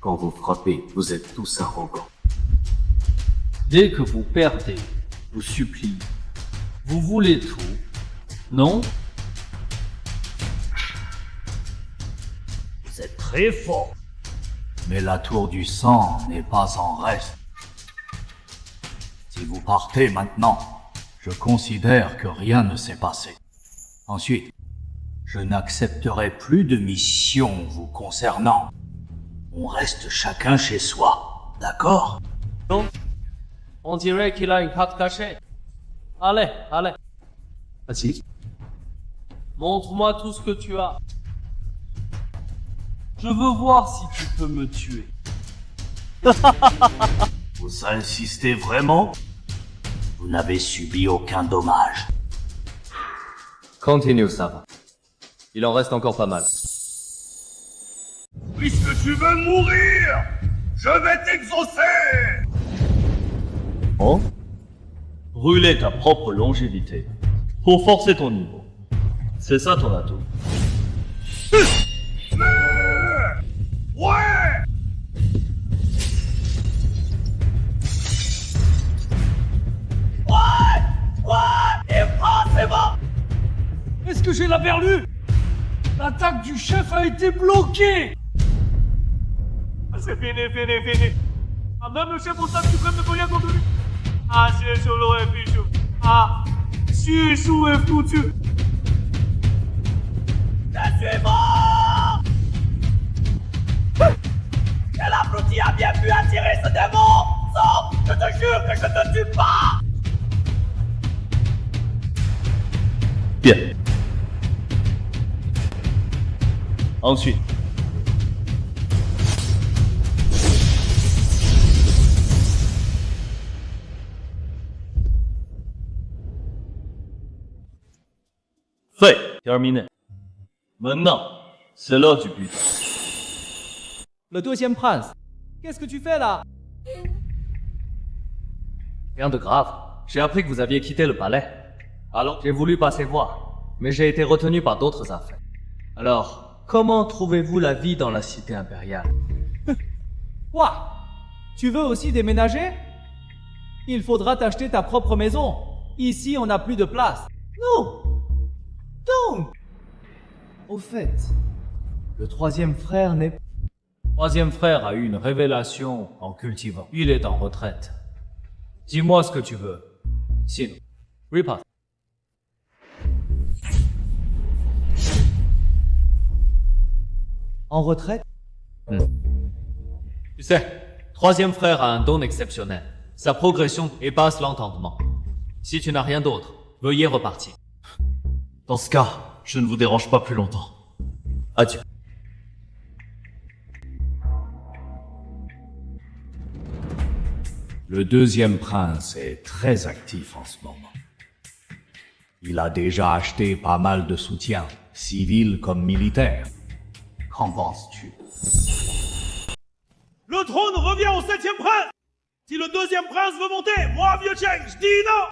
quand vous frappez, vous êtes tous arrogants. Dès que vous perdez, vous suppliez. Vous voulez tout, non? Vous êtes très fort. Mais la tour du sang n'est pas en reste. Si vous partez maintenant, je considère que rien ne s'est passé. Ensuite, je n'accepterai plus de mission vous concernant. On reste chacun chez soi, d'accord? Non. On dirait qu'il a une carte cachée. Allez, allez. Vas-y. Montre-moi tout ce que tu as. Je veux voir si tu peux me tuer. Vous insistez vraiment? Vous n'avez subi aucun dommage. Continue, ça va. Il en reste encore pas mal. Puisque tu veux mourir, je vais t'exaucer! Oh? Brûler ta propre longévité pour forcer ton niveau. C'est ça ton atout. Ouais! Impossible! Est-ce que j'ai la berlue? L'attaque du chef a été bloquée! C'est fini, fini, fini. Ah, même le chef au stade suprême ne peut rien contre lui. Ah, c'est solo et fichu. Ah, Shushu est foutu. Je suis mort! Quel abruti a bien pu attirer ce démon? Sauf, je te jure que je te tue pas! Bien. Ensuite. Fait. Terminé. Maintenant, c'est l'heure du but. Le deuxième prince, qu'est-ce que tu fais là? Rien de grave. J'ai appris que vous aviez quitté le palais. Alors, j'ai voulu passer voir, mais j'ai été retenu par d'autres affaires. Alors, comment trouvez-vous la vie dans la cité impériale? Quoi? Tu veux aussi déménager? Il faudra t'acheter ta propre maison. Ici, on n'a plus de place. Non! Donc, au fait, le troisième frère n'est... Troisième frère a eu une révélation en cultivant. Il est en retraite. Dis-moi ce que tu veux. Sinon, repasse. En retraite? Tu sais, troisième frère a un don exceptionnel. Sa progression dépasse l'entendement. Si tu n'as rien d'autre, veuillez repartir. Dans ce cas, je ne vous dérange pas plus longtemps. Adieu. Le deuxième prince est très actif en ce moment. Il a déjà acheté pas mal de soutien, civil comme militaire. Qu'en penses-tu? Le trône revient au 7e prince! Si le 2e prince veut monter, moi, vieux Cheng, je dis non!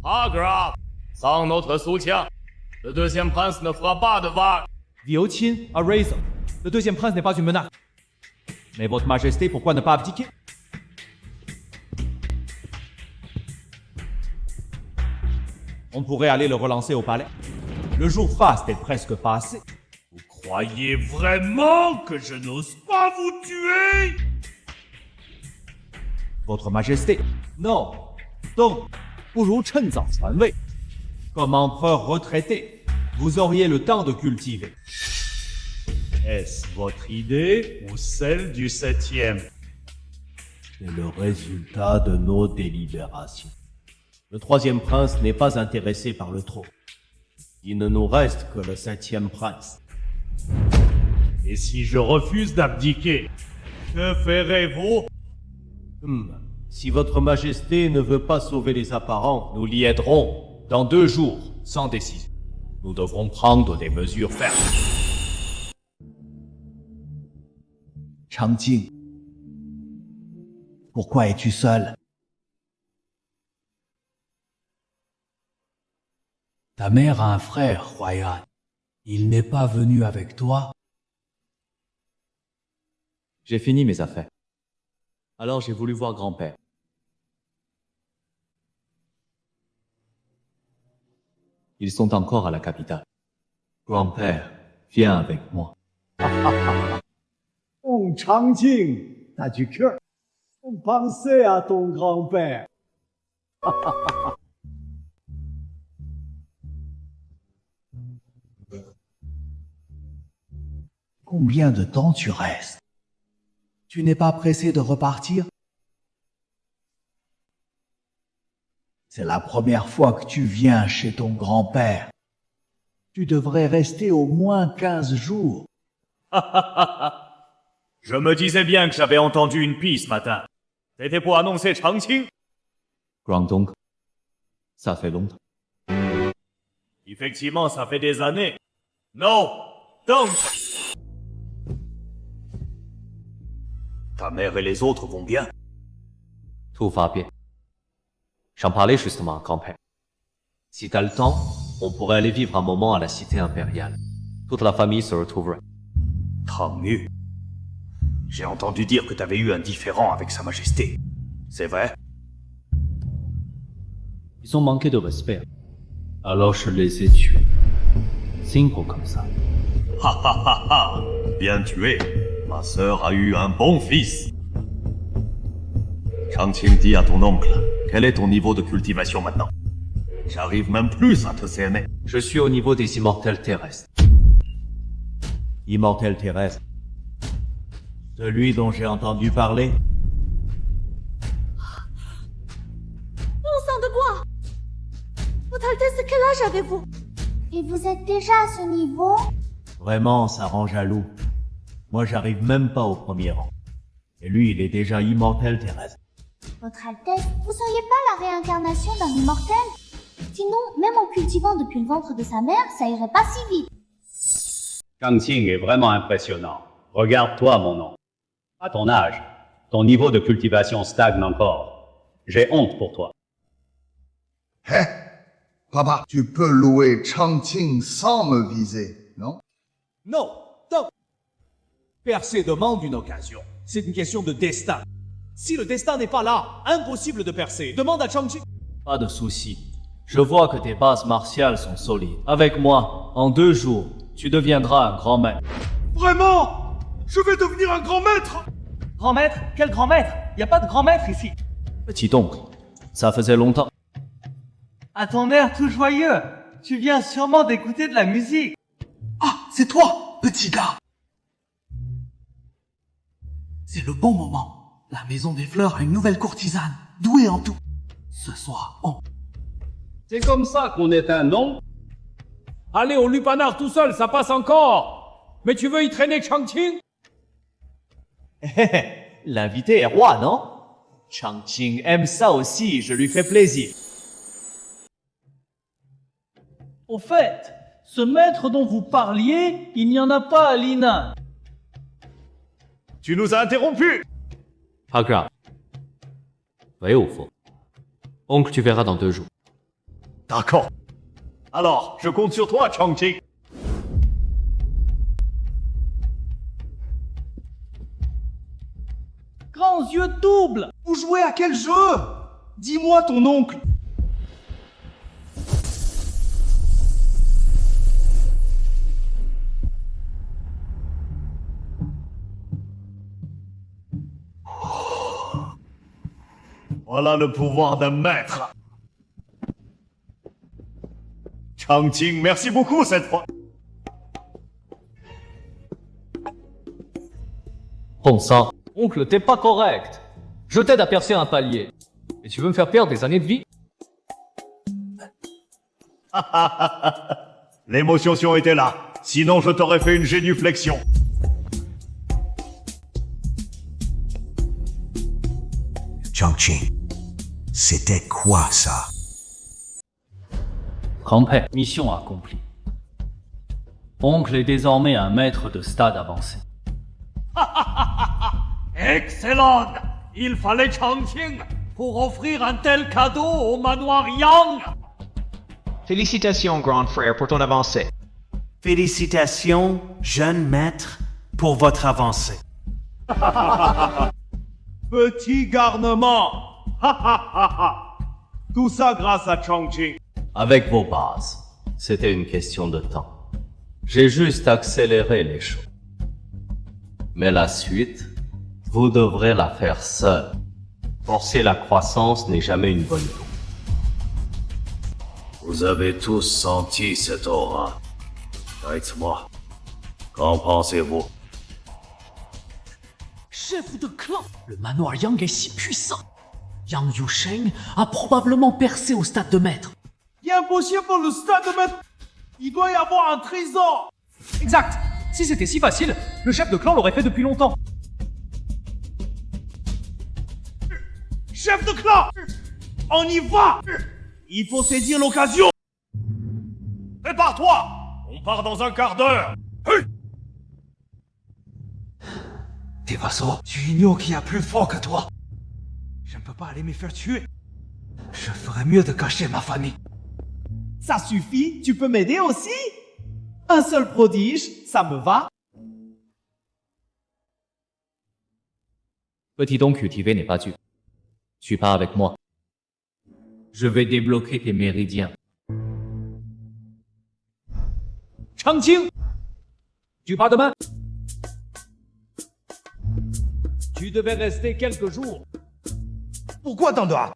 Pas grave. Sans notre soutien, le 2e prince ne fera pas de vagues. Liu Qin a raison. Le deuxième prince n'est pas une menace. Mais votre majesté, pourquoi ne pas abdiquer? On pourrait aller le relancer au palais. Le jour faste est presque passé. Vous croyez vraiment que je n'ose pas vous tuer? Votre Majesté. Non. Donc, 不如趁早传位。Comme empereur retraité, vous auriez le temps de cultiver. Est-ce votre idée ou celle du 7e? C'est le résultat de nos délibérations. Le 3e prince n'est pas intéressé par le trône. Il ne nous reste que le 7e prince. Et si je refuse d'abdiquer, que ferez-vous? Si votre majesté ne veut pas sauver les apparents, nous l'y aiderons. Dans 2 jours, sans décision. Nous devrons prendre des mesures fermes. Changjing, pourquoi es-tu seul? Ta mère a un frère, Huaiyan. Il n'est pas venu avec toi? J'ai fini mes affaires. Alors j'ai voulu voir grand-père. Ils sont encore à la capitale. Grand-père, viens avec moi. Oh, Changjing, t'as du cœur. On pensait à ton grand-père. Combien de temps tu restes? Tu n'es pas pressé de repartir? C'est la première fois que tu viens chez ton grand-père. Tu devrais rester au moins 15 jours. Je me disais bien que j'avais entendu une pie ce matin. C'était pour annoncer Changqing. Guangdong, ça fait longtemps. Effectivement, ça fait des années. Non, donc. Ta mère et les autres vont bien? Tout va bien. J'en parlais justement à grand-père. Si t'as le temps, on pourrait aller vivre un moment à la cité impériale. Toute la famille se retrouverait. Tant mieux. J'ai entendu dire que t'avais eu un différend avec Sa Majesté. C'est vrai? Ils ont manqué de respect. Alors je les ai tués. Simple comme ça. Ha ha ha ha! Bien tué. Ma sœur a eu un bon fils. Changqing dit à ton oncle, quel est ton niveau de cultivation maintenant? J'arrive même plus à te cerner. Je suis au niveau des immortels terrestres. Immortel terrestre. Celui dont j'ai entendu parler? Bon sang de bois! Votre Altesse, quel âge avez-vous? Et vous êtes déjà à ce niveau? Vraiment, ça rend jaloux. Moi, j'arrive même pas au premier rang. Et lui, il est déjà immortel terrestre. Votre Altesse, vous seriez pas la réincarnation d'un immortel? Sinon, même en cultivant depuis le ventre de sa mère, ça irait pas si vite. Changqing est vraiment impressionnant. Regarde-toi, mon oncle. À ton âge, ton niveau de cultivation stagne encore. J'ai honte pour toi. Hé, papa, tu peux louer Changqing sans me viser, non? Non, non. Percer demande une occasion. C'est une question de destin. Si le destin n'est pas là, impossible de percer. Demande à Changqing. Pas de souci. Je vois que tes bases martiales sont solides. Avec moi, en 2 jours, tu deviendras un grand maître. Vraiment? Je vais devenir un grand maître? Grand maître? Quel grand maître? Y a pas de grand maître ici. Petit oncle, ça faisait longtemps. À ton air tout joyeux, tu viens sûrement d'écouter de la musique. Ah, c'est toi, petit gars. C'est le bon moment. La Maison des Fleurs a une nouvelle courtisane, douée en tout. Ce soir, on... C'est comme ça qu'on est un nom? Allez au lupanar tout seul, ça passe encore. Mais tu veux y traîner Changqing? L'invité est roi, non? Changqing aime ça aussi, je lui fais plaisir. Au fait, ce maître dont vous parliez, il n'y en a pas à Lina. Tu nous as interrompus! Pas grave. Vrai ou faux? Oncle, tu verras dans 2 jours. D'accord. Alors, je compte sur toi, Changqing. Grands yeux doubles! Vous jouez à quel jeu? Dis-moi ton oncle. Voilà le pouvoir d'un maître. Changqing, merci beaucoup cette fois. Bon sang, oncle, t'es pas correct. Je t'aide à percer un palier. Et tu veux me faire perdre des années de vie? L'émotion était là. Sinon, je t'aurais fait une génuflexion. Changqing, c'était quoi ça? Grand-père, mission accomplie. Oncle est désormais un maître de stade avancé. Excellent! Il fallait Changqing pour offrir un tel cadeau au manoir Yang! Félicitations, grand frère, pour ton avancée. Félicitations, jeune maître, pour votre avancée. Petit garnement. Tout ça grâce à Changqing. Avec vos bases, c'était une question de temps. J'ai juste accéléré les choses. Mais la suite, vous devrez la faire seul. Forcer la croissance n'est jamais une bonne chose. Vous avez tous senti cette aura. Dites-moi, qu'en pensez-vous? Chef de clan, le manoir Yang est si puissant. Yang Yusheng a probablement percé au stade de maître. Impossible pour le stade de maître. Il doit y avoir un trésor. Exact. Si c'était si facile, le chef de clan l'aurait fait depuis longtemps. Chef de clan, on y va. Il faut saisir l'occasion. Prépare-toi. On part dans un quart d'heure. Tes vassaux, tu ignores qu'il y a plus fort que toi. Je ne peux pas aller me faire tuer. Je ferais mieux de cacher ma famille. Ça suffit, tu peux m'aider aussi? Un seul prodige, ça me va? Petit don cultivé n'est pas dû. Tu pars avec moi. Je vais débloquer tes méridiens. Changqing, tu pars demain? Tu devais rester quelques jours. Pourquoi t'en dois?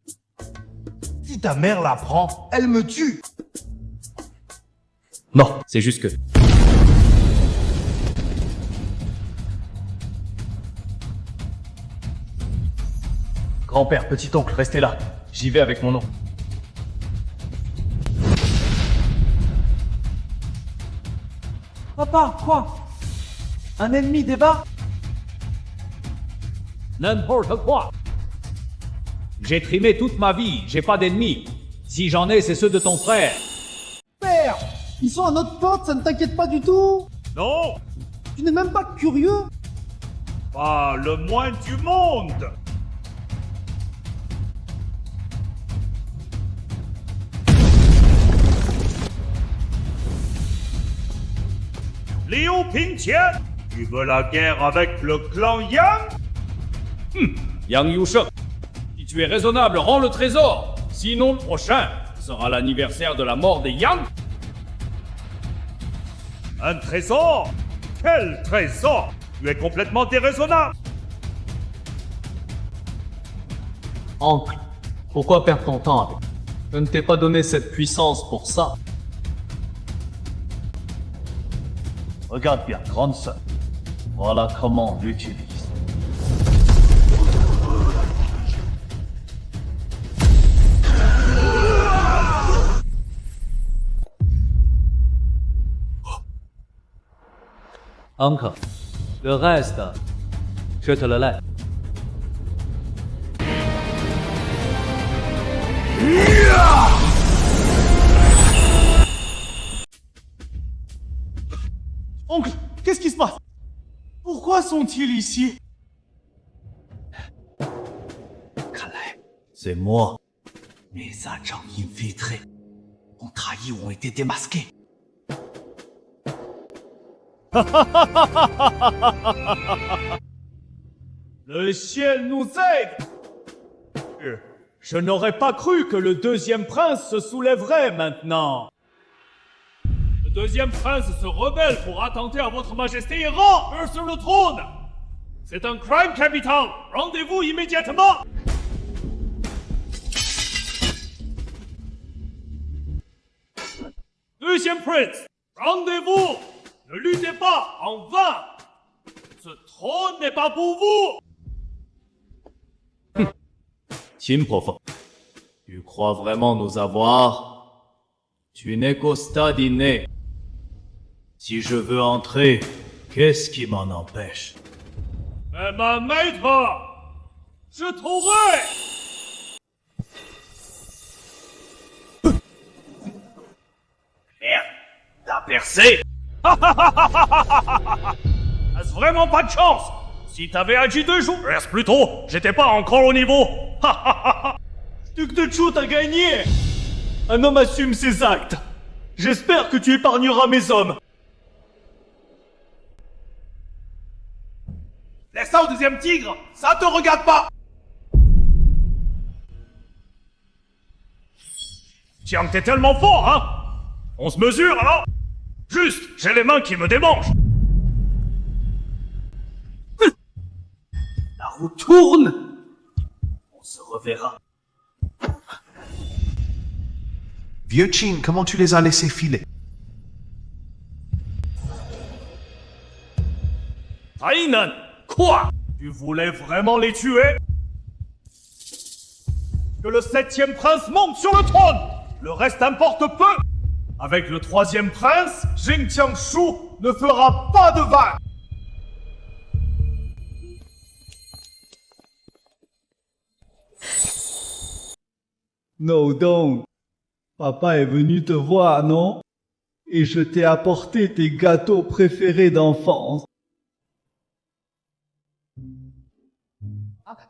Si ta mère l'apprend, elle me tue. Non, c'est juste que... Grand-père, petit-oncle, restez là. J'y vais avec mon nom. Papa, quoi? Un ennemi débarque? N'importe quoi. J'ai trimé toute ma vie, j'ai pas d'ennemis. Si j'en ai, c'est ceux de ton frère. Père, ils sont à notre porte, ça ne t'inquiète pas du tout? Non, Tu n'es même pas curieux? pas le moins du monde. Liu Pingqian, tu veux la guerre avec le clan Yang? Yang Yusheng, si tu es raisonnable, rends le trésor. Sinon, le prochain sera l'anniversaire de la mort des Yang. Un trésor? Quel trésor? Tu es complètement déraisonnable. Oncle, pourquoi perdre ton temps avec? Je ne t'ai pas donné cette puissance pour ça. Regarde bien, grande sœur. Voilà comment on l'utilise. Oncle, le reste, je te le laisse. Oncle, qu'est-ce qui se passe? Pourquoi sont-ils ici? C'est moi. Mes agents infiltrés ont trahi ou ont été démasqués. Le ciel nous aide! Je n'aurais pas cru que le deuxième prince se soulèverait maintenant. Le deuxième prince se rebelle pour attenter à votre majesté et rend sur le trône. C'est un crime capital. Rendez-vous immédiatement. Deuxième prince, rendez-vous. Ne luttez pas en vain. Ce trône n'est pas pour vous. Tim Profond, tu crois vraiment nous avoir? Tu n'es qu'au stade inné. Si je veux entrer, qu'est-ce qui m'en empêche? Mais ma maître, je trouverai. Merde, t'as percé. Est-ce vraiment pas de chance? Si t'avais agi 2 jours, reste plus tôt, j'étais pas encore au niveau. Duc de Chu, t'as gagné. Un homme assume ses actes. J'espère que tu épargneras mes hommes. Laisse ça au deuxième tigre, ça te regarde pas. Tiens, t'es tellement fort, hein? On se mesure alors? Juste, j'ai les mains qui me démangent. La roue tourne. On se reverra. Vieux Qin, comment tu les as laissés filer? Tainan, quoi? Tu voulais vraiment les tuer? Que le 7e prince monte sur le trône. Le reste importe peu. Avec le 3e prince, Jing Qiangshu ne fera pas de vague. No, don't. Papa est venu te voir, non? Et je t'ai apporté tes gâteaux préférés d'enfance.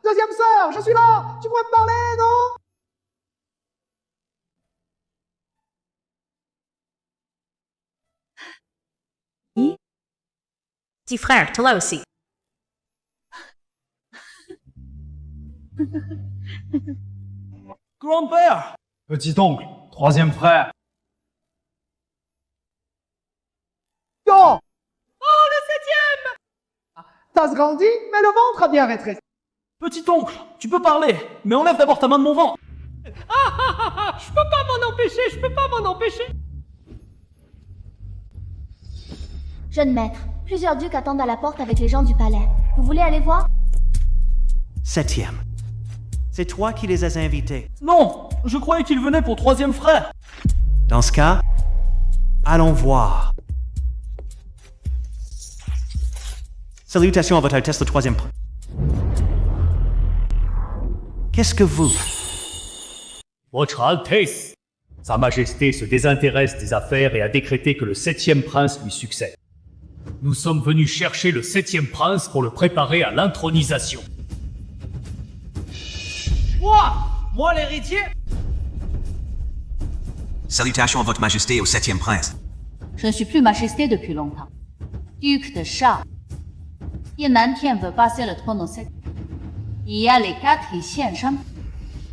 Deuxième sœur, je suis là. Tu pourrais me parler, non? Petit frère, toi aussi. Grand-père. Petit-oncle. 3e frère. Yo! Oh, le 7e! T'as grandi, mais le ventre a bien rétréci. Petit-oncle, tu peux parler, mais enlève d'abord ta main de mon ventre. Je peux pas m'en empêcher, je peux pas m'en empêcher. Jeune maître, plusieurs ducs attendent à la porte avec les gens du palais. Vous voulez aller voir? 7e. C'est toi qui les as invités. Non, je croyais qu'il venait pour 3e frère. Dans ce cas, allons voir. Salutations à votre Altesse le 3e prince. Qu'est-ce que vous? Votre Altesse, Sa Majesté se désintéresse des affaires et a décrété que le 7e prince lui succède. Nous sommes venus chercher le 7e prince pour le préparer à l'intronisation. Moi l'héritier? Salutations à votre Majesté et au 7e prince. Je ne suis plus majesté depuis longtemps. Duc de Sha. Yannan Tian veut passer le trône au 7. Il y a les 4 ici ensemble.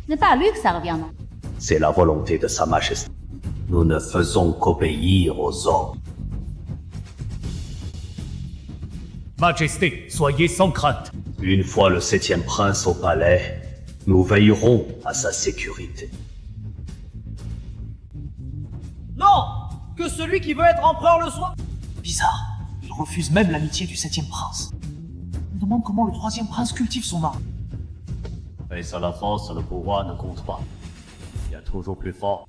Ce n'est pas à lui que ça revient, non? C'est la volonté de Sa Majesté. Nous ne faisons qu'obéir aux ordres. Majesté, soyez sans crainte. Une fois le 7e prince au palais, nous veillerons à sa sécurité. Non! Que celui qui veut être empereur le soit. Bizarre, il refuse même l'amitié du 7e prince. Je me demande comment le 3e prince cultive son art. Face à la force, le pouvoir ne compte pas. Il y a toujours plus fort.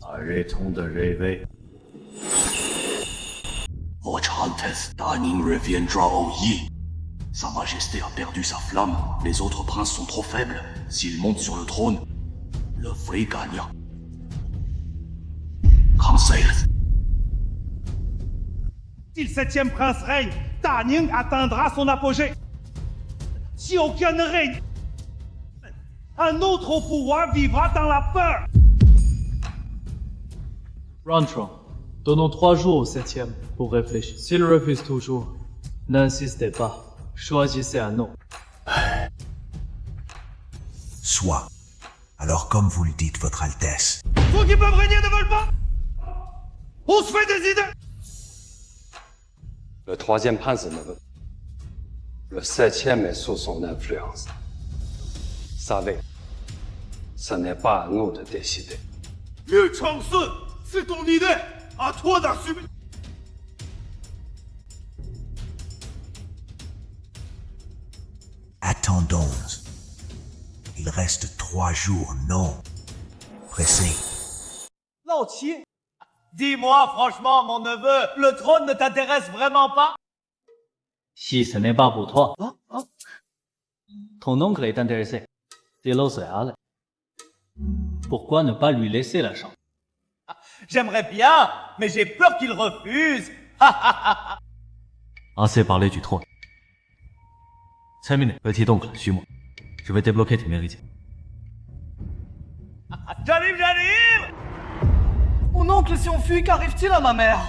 Arrêtons de rêver. Votre Altesse, Daning reviendra au Yi. Sa Majesté a perdu sa flamme. Les autres princes sont trop faibles. S'il monte sur le trône, le vrai gagnant. Conseil. Si le 7e prince règne, Daning atteindra son apogée. Si aucun ne règne, un autre au pouvoir vivra dans la peur. Rantron, donnons 3 jours au 7e pour réfléchir. S'il refuse toujours, n'insistez pas. Choisissez un nom. Soit. Alors comme vous le dites, votre Altesse. Ceux qui peuvent régner ne veulent pas. On se fait des idées. Le 3e prince ne veut. Le 7e est sous son influence. Savez, ce n'est pas à nous de décider. Liu Changsun, c'est ton idée. À toi d'assumer. Attendons. Il reste 3 jours, non? Pressé. Lao Qi, dis-moi franchement, mon neveu, le trône ne t'intéresse vraiment pas? Si ce n'est pas pour toi. Ton oncle est intéressé. C'est l'océan. Pourquoi ne pas lui laisser la chance? J'aimerais bien, mais j'ai peur qu'il refuse. Assez parlé du trône. Terminé. Petit oncle, suis-moi. Je vais débloquer tes mérites. J'arrive! Mon oncle s'est enfui, qu'arrive-t-il à ma mère?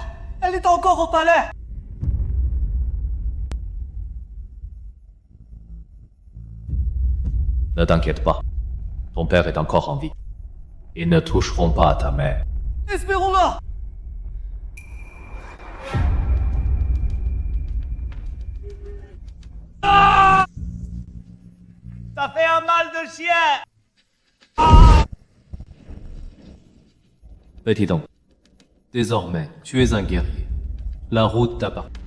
Elle est encore au palais. Ne t'inquiète pas. Ton père est encore en vie. Ils ne toucheront pas à ta mère. Espérons-le. Ah! Ça fait un mal de chien. Petit oncle, désormais, tu es un guerrier. La route t'appartient.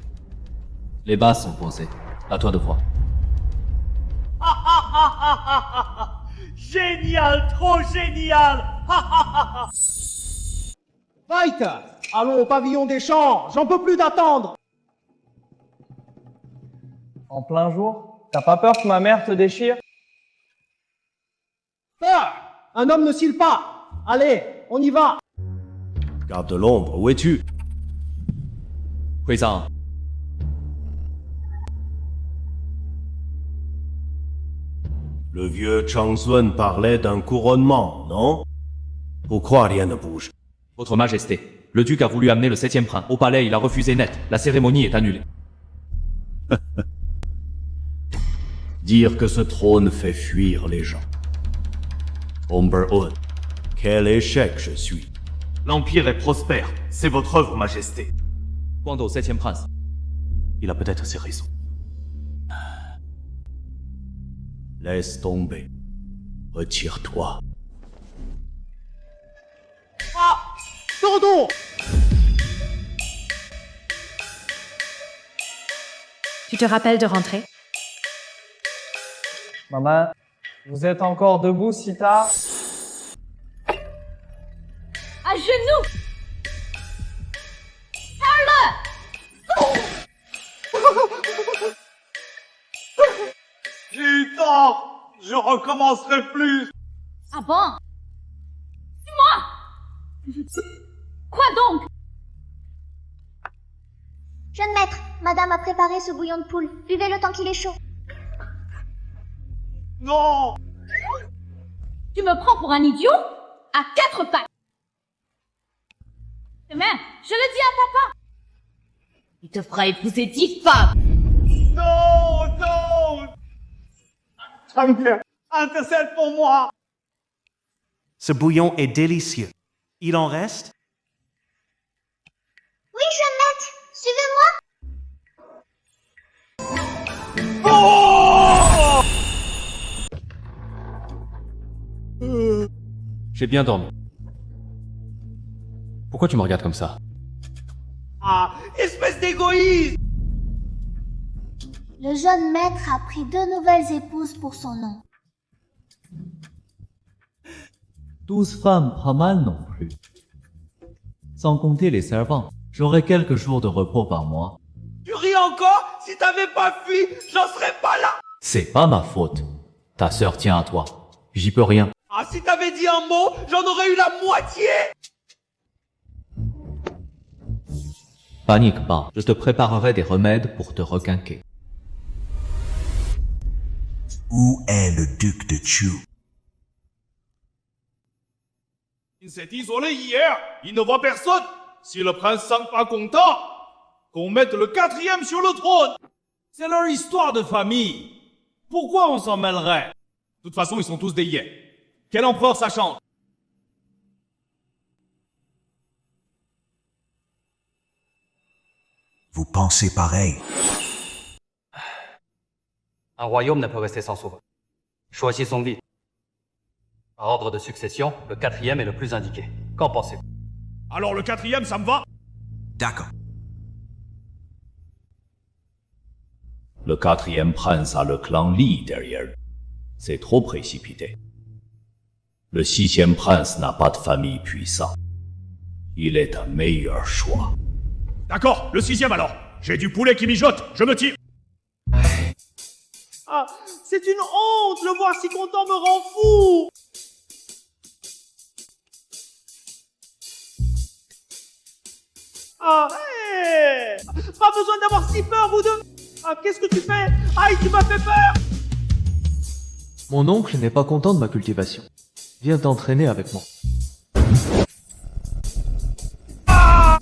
Les bases sont posées. À toi de voir. Génial, trop génial. Fight! Allons au pavillon des champs, j'en peux plus d'attendre. En plein jour, t'as pas peur que ma mère te déchire? Peur! Un homme ne scille pas. Allez, on y va. Garde de l'ombre, où es-tu? Huizang, Le vieux Chang Sun parlait d'un couronnement, non? Pourquoi rien ne bouge? Votre Majesté, le duc a voulu amener le 7e prince. Au palais, il a refusé net. La cérémonie est annulée. Dire que ce trône fait fuir les gens. Umber-Un, quel échec je suis. L'Empire est prospère. C'est votre œuvre, Majesté. Quant au 7e prince, Il a peut-être ses raisons. Laisse tomber. Retire-toi. Ah! Dodo! Tu te rappelles de rentrer? Maman, vous êtes encore debout si tard? À genoux! Putain! Je recommencerai plus! Ah bon? Dis-moi! Quoi donc? Jeune maître, madame a préparé ce bouillon de poule. Buvez-le tant qu'il est chaud. Non! Tu me prends pour un idiot? À 4 pattes! Demain, je le dis à papa! Il te fera épouser 10 femmes! Non, non! Intercède pour moi! Ce bouillon est délicieux. Il en reste? Oui, jeune maître, suivez-moi. Oh! j'ai bien dormi. Pourquoi tu me regardes comme ça? Ah, espèce d'égoïste! Le jeune maître a pris 2 nouvelles épouses pour son nom. 12 femmes, pas mal non plus. Sans compter les servantes, j'aurai quelques jours de repos par mois. Tu ris encore? Si t'avais pas fui, j'en serais pas là! C'est pas ma faute. Ta sœur tient à toi. J'y peux rien. Ah, si t'avais dit un mot, j'en aurais eu la moitié! Panique pas. Je te préparerai des remèdes pour te requinquer. Où est le duc de Chu? Il s'est isolé hier. Il ne voit personne. Si le prince semble pas content, qu'on mette le 4e sur le trône. C'est leur histoire de famille. Pourquoi on s'en mêlerait? De toute façon, ils sont tous des yens. Quel empereur ça change? Vous pensez pareil? Un royaume ne peut rester sans souverain. Choisissons vite. Par ordre de succession, le 4e est le plus indiqué. Qu'en pensez-vous? Alors le 4e, ça me va. D'accord. Le 4e prince a le clan Li derrière lui. C'est trop précipité. Le 6e prince n'a pas de famille puissante. Il est un meilleur choix. D'accord, le 6e alors. J'ai du poulet qui mijote, je me tire. Ah, c'est une honte, le voir si content me rend fou. Ah, hey, pas besoin d'avoir si peur, vous deux. Ah, qu'est-ce que tu fais? Aïe, tu m'as fait peur. Mon oncle n'est pas content de ma cultivation. Viens t'entraîner avec moi. Ah,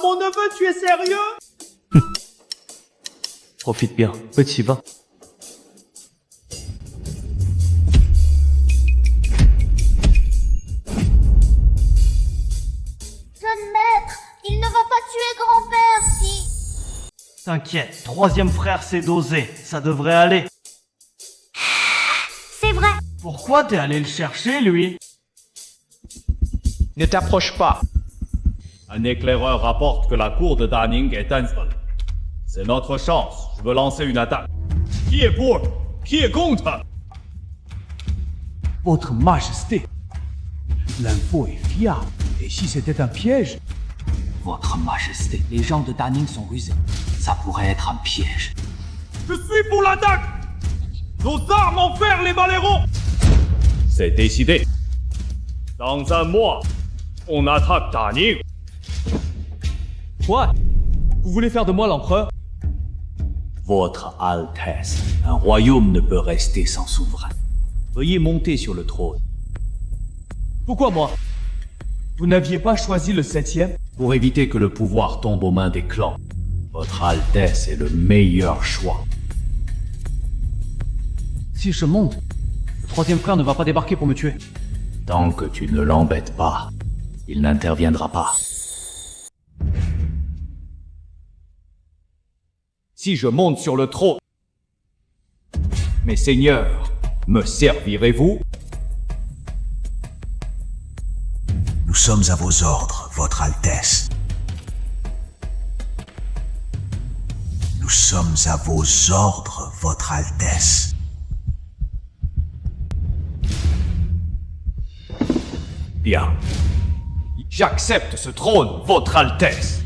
mon neveu, tu es sérieux? Profite bien, petit vin. Jeune maître, il ne va pas tuer grand-père si... T'inquiète, 3e frère s'est dosé, ça devrait aller. C'est vrai. Pourquoi t'es allé le chercher, lui? Ne t'approche pas. Un éclaireur rapporte que la cour de Daning est instable. C'est notre chance, je veux lancer une attaque. Qui est pour? Qui est contre? Votre Majesté, l'info est fiable. Et si c'était un piège? Votre Majesté, les gens de Daning sont rusés. Ça pourrait être un piège. Je suis pour l'attaque. Nos armes en fer, les balérons. C'est décidé. Dans un mois, on attaque Daning. Quoi? Vous voulez faire de moi l'empereur? Votre Altesse, un royaume ne peut rester sans souverain. Veuillez monter sur le trône. Pourquoi moi? Vous n'aviez pas choisi le 7e? Pour éviter que le pouvoir tombe aux mains des clans. Votre Altesse est le meilleur choix. Si je monte, le 3e frère ne va pas débarquer pour me tuer. Tant que tu ne l'embêtes pas, il n'interviendra pas. Si je monte sur le trône, mes seigneurs, me servirez-vous? Nous sommes à vos ordres, Votre Altesse. Nous sommes à vos ordres, Votre Altesse. Bien. J'accepte ce trône, Votre Altesse.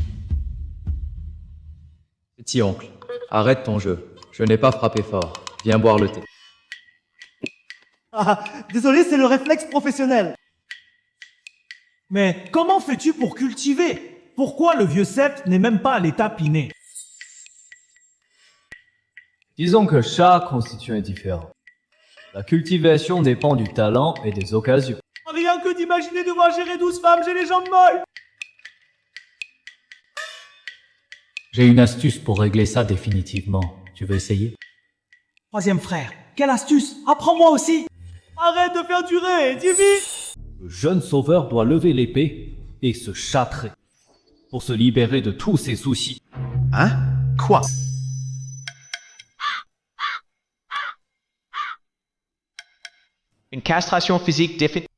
Petit oncle, arrête ton jeu. Je n'ai pas frappé fort. Viens boire le thé. Ah, désolé, c'est le réflexe professionnel. Mais comment fais-tu pour cultiver? Pourquoi le vieux sept n'est même pas à l'étape innée? Disons que chaque constitution est différente. La cultivation dépend du talent et des occasions. Rien que d'imaginer devoir gérer 12 femmes, j'ai les jambes molles. J'ai une astuce pour régler ça définitivement. Tu veux essayer? 3e frère, quelle astuce? Apprends-moi aussi. Arrête de faire durer, dis vite. Le jeune sauveur doit lever l'épée et se châtrer pour se libérer de tous ses soucis. Hein? Quoi? Une castration physique définitive.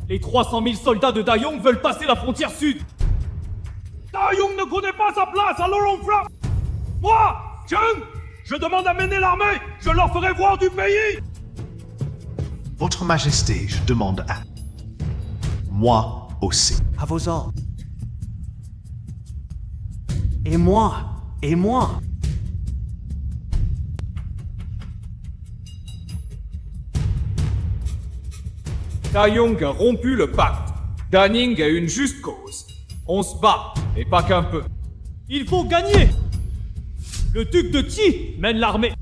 Les 300 000 soldats de Dayong veulent passer la frontière sud. Dayong ne connaît pas sa place, alors on frappe. Moi, Jung, je demande à mener l'armée. Je leur ferai voir du pays. Votre Majesté, je demande à... Moi aussi. À vos ordres. Et moi? Et moi? Dayong a rompu le pacte. Daning a une juste cause. On se bat, et pas qu'un peu. Il faut gagner. Le duc de Qi mène l'armée.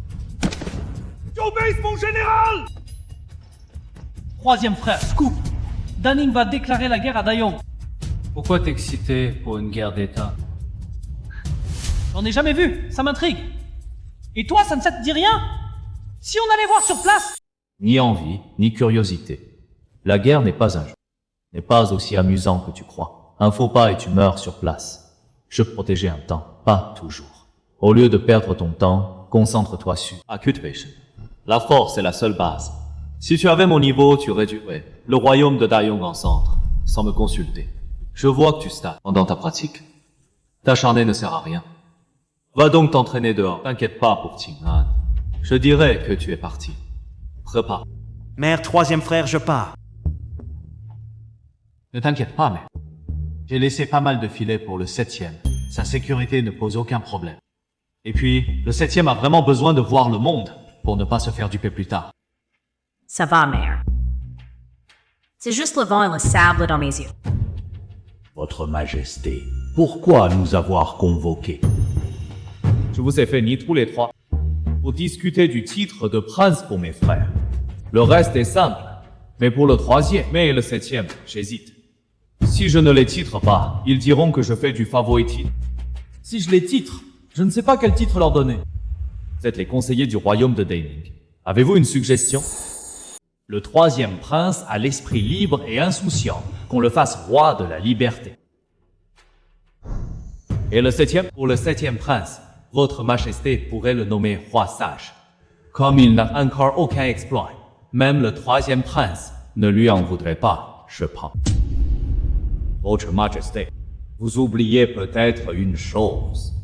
J'obéis, mon général. 3e frère, scoop. Daning va déclarer la guerre à Dayong. Pourquoi t'exciter pour une guerre d'État? J'en ai jamais vu, ça m'intrigue. Et toi, ça ne te dit rien? Si on allait voir sur place? Ni envie, ni curiosité. La guerre n'est pas un jeu. N'est pas aussi amusant que tu crois. Un faux pas et tu meurs sur place. Je protégeais un temps, pas toujours. Au lieu de perdre ton temps, concentre-toi sur Acute Vision. La force est la seule base. Si tu avais mon niveau, tu réduirais le royaume de Dayong en cendres, sans me consulter. Je vois que tu stagnes pendant ta pratique. T'acharner ne sert à rien. Va donc t'entraîner dehors. T'inquiète pas pour Qing'an. Je dirais que tu es parti. Prépare. Mère, troisième frère, je pars. Ne t'inquiète pas, mais j'ai laissé pas mal de filets pour le 7e. Sa sécurité ne pose aucun problème. Et puis, le 7e a vraiment besoin de voir le monde pour ne pas se faire duper plus tard. Ça va, mère. C'est juste le vent et le sable dans mes yeux. Votre Majesté, pourquoi nous avoir convoqués? Je vous ai fait ni tous les trois pour discuter du titre de prince pour mes frères. Le reste est simple. Mais pour le 3e, mais le 7e, j'hésite. Si je ne les titre pas, ils diront que je fais du favoritisme. Si je les titre, je ne sais pas quel titre leur donner. Vous êtes les conseillers du royaume de Daining. Avez-vous une suggestion? Le 3e prince a l'esprit libre et insouciant. Qu'on le fasse roi de la liberté. Et le 7e? Pour le 7e prince, votre majesté pourrait le nommer roi sage. Comme il n'a encore aucun exploit, même le 3e prince ne lui en voudrait pas, je pense. Votre majesté, vous oubliez peut-être une chose.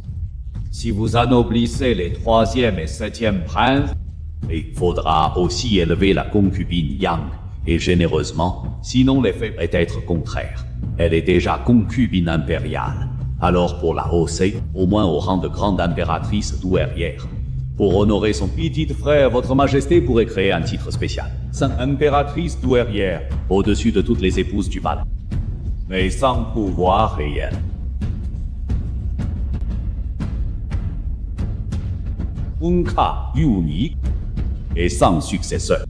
Si vous anoblissez les 3e et 7e princes, il faudra aussi élever la concubine Yang, et généreusement, sinon l'effet pourrait être contraire. Elle est déjà concubine impériale. Alors pour la hausser, au moins au rang de grande impératrice douairière. Pour honorer son petit frère, votre majesté pourrait créer un titre spécial. Impératrice douairière, au-dessus de toutes les épouses du palais. Mais sans pouvoir réel. Unka unique et sans successeur.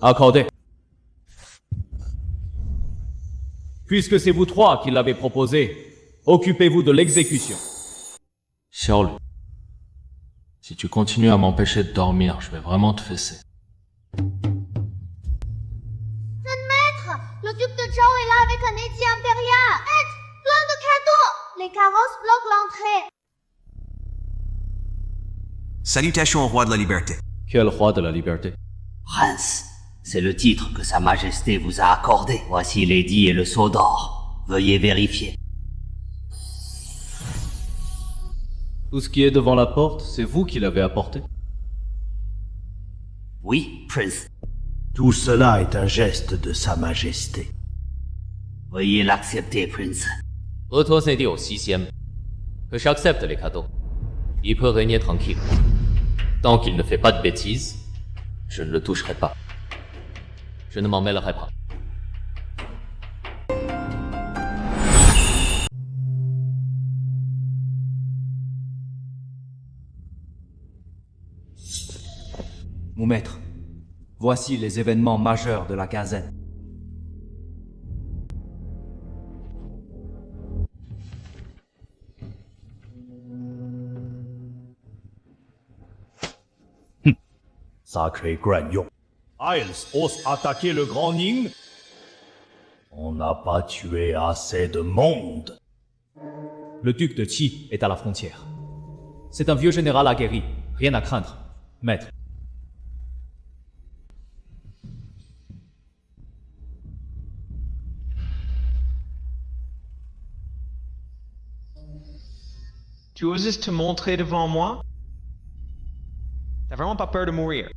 Accordé. Puisque c'est vous trois qui l'avez proposé, occupez-vous de l'exécution. Xiaolu, si tu continues à m'empêcher de dormir, je vais vraiment te fesser. Jeune maître, le duc de Zhao est là avec un édit impérial. Maître, plein de cadeaux. Les carrosses bloquent l'entrée. Salutations au roi de la liberté. Quel roi de la liberté? Prince, c'est le titre que Sa Majesté vous a accordé. Voici l'édit et le sceau d'or. Veuillez vérifier. Tout ce qui est devant la porte, c'est vous qui l'avez apporté? Oui, Prince. Tout cela est un geste de Sa Majesté. Veuillez l'accepter, Prince. Retournez au 6e. Que j'accepte les cadeaux. Il peut régner tranquille. Tant qu'il ne fait pas de bêtises, je ne le toucherai pas. Je ne m'en mêlerai pas. Mon maître, voici les événements majeurs de la quinzaine. Sacré Gragnon. Isles ose attaquer le Grand Ning? On n'a pas tué assez de monde. Le duc de Qi est à la frontière. C'est un vieux général aguerri. Rien à craindre, maître. Tu oses te montrer devant moi? T'as vraiment pas peur de mourir?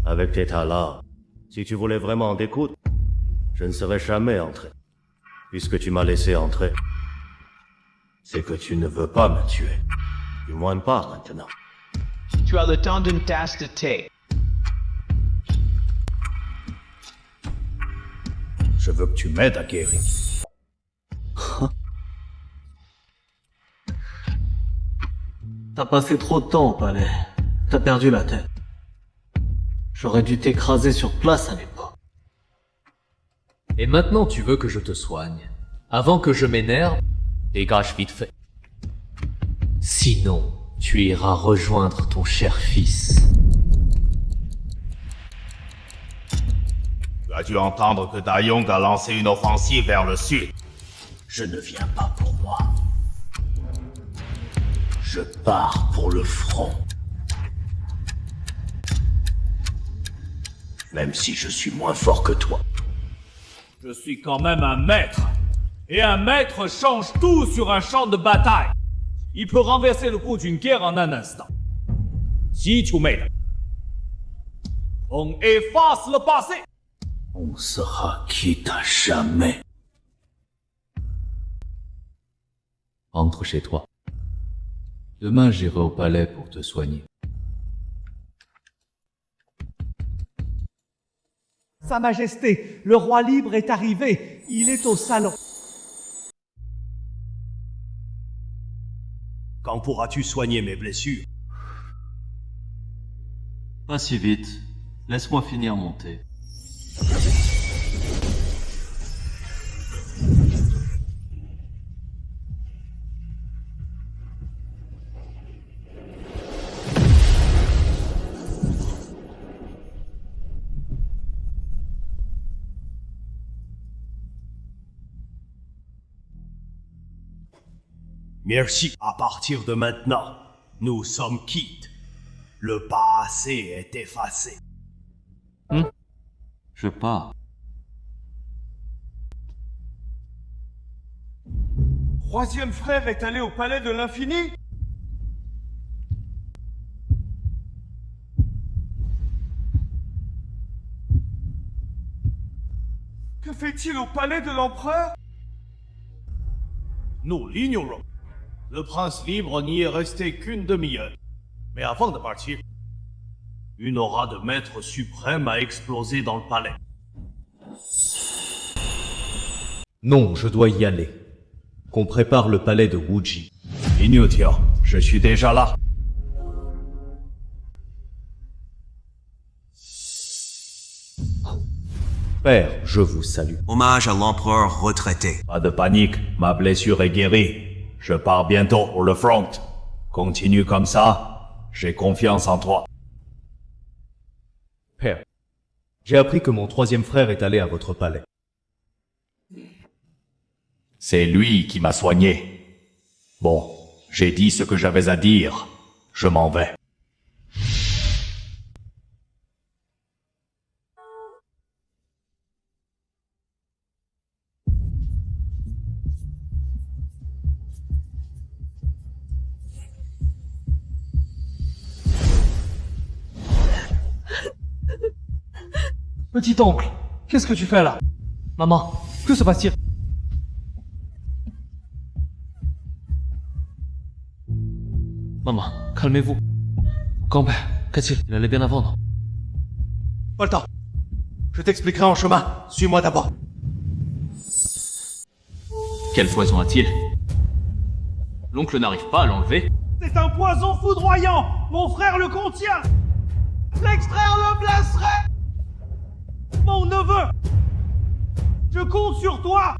Avec tes talents, si tu voulais vraiment des coups, je ne serais jamais entré. Puisque tu m'as laissé entrer, c'est que tu ne veux pas me tuer. Du moins pas maintenant. Tu as le temps d'une tasse de thé. Je veux que tu m'aides à guérir. T'as passé trop de temps au palais. T'as perdu la tête. J'aurais dû t'écraser sur place à l'époque. Et maintenant tu veux que je te soigne. Avant que je m'énerve, dégage vite fait. Sinon, tu iras rejoindre ton cher fils. Tu as dû entendre que Dayong a lancé une offensive vers le sud. Je ne viens pas pour moi. Je pars pour le front. Même si je suis moins fort que toi. Je suis quand même un maître. Et un maître change tout sur un champ de bataille. Il peut renverser le cours d'une guerre en un instant. Si tu m'aides, on efface le passé. On sera quitte à jamais. Rentre chez toi. Demain, j'irai au palais pour te soigner. Sa Majesté, le roi libre est arrivé. Il est au salon. Quand pourras-tu soigner mes blessures? Pas si vite. Laisse-moi finir mon thé. Merci. À partir de maintenant, nous sommes quittes. Le passé est effacé. Je pars. Troisième frère est allé au palais de l'infini? Que fait-il au palais de l'empereur? Nous l'ignorons. Le prince libre n'y est resté qu'une demi-heure. Mais avant de partir, Une aura de maître suprême a explosé dans le palais. Non, je dois y aller. Qu'on prépare le palais de Wuji. Inutile, je suis déjà là. Père, je vous salue. Hommage à l'empereur retraité. Pas de panique, ma blessure est guérie. Je pars bientôt pour le front. Continue comme ça, j'ai confiance en toi. Père, j'ai appris que mon troisième frère est allé à votre palais. C'est lui qui m'a soigné. Bon, j'ai dit ce que j'avais à dire. Je m'en vais. Petit oncle, qu'est-ce que tu fais là? Maman, que se passe-t-il? Maman, calmez-vous. Grand-père, qu'est-il? Il allait bien avant, non? Pas le temps. Je t'expliquerai en chemin. Suis-moi d'abord. Quelle poison a-t-il? L'oncle n'arrive pas à l'enlever. c'est un poison foudroyant. Mon frère le contient. L'extraire le blesserait. Mon neveu, je compte sur toi.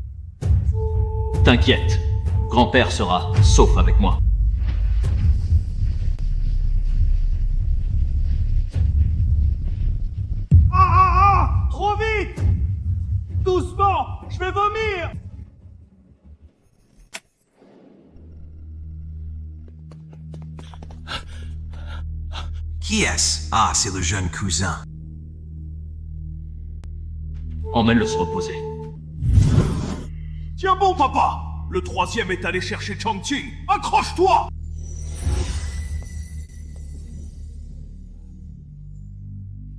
T'inquiète, grand-père sera sauf avec moi. Trop vite. Doucement, je vais vomir. Qui est-ce? Ah, c'est le jeune cousin. Emmène-le se reposer. Tiens bon, papa. Le troisième est allé chercher Chongqing. Accroche-toi.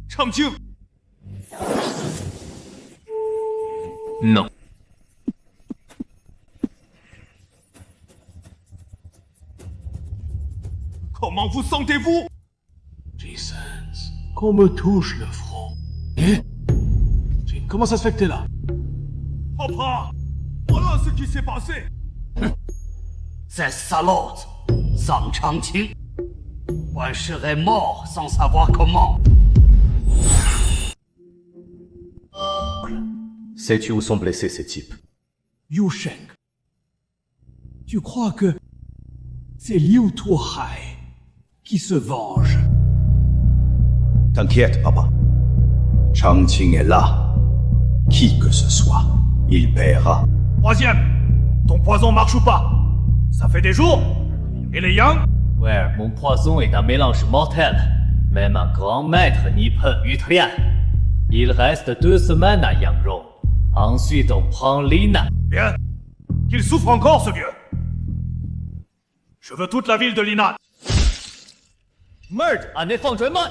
Chongqing. Non. Comment vous sentez-vous? Jesus, qu'on me touche le front. Comment ça se fait que t'es là? Papa, voilà ce qui s'est passé. Cette salope, Zhang Changqing. Moi, je serais mort sans savoir comment. Sais-tu où sont blessés ces types? Yu Sheng, tu crois que c'est Liu Tuohai qui se venge? T'inquiète, papa. Changqing est là. Qui que ce soit, il paiera. Troisième, Ton poison marche ou pas? Ça fait des jours. Et les Yang? Ouais, mon poison est un mélange mortel. Même un grand maître n'y peut rien. Il reste 2 semaines à Yangrong. Ensuite, on prend Lina. Bien. Qu'il souffre encore, ce vieux. Je veux toute la ville de Lina. Meurtre, un effondrement.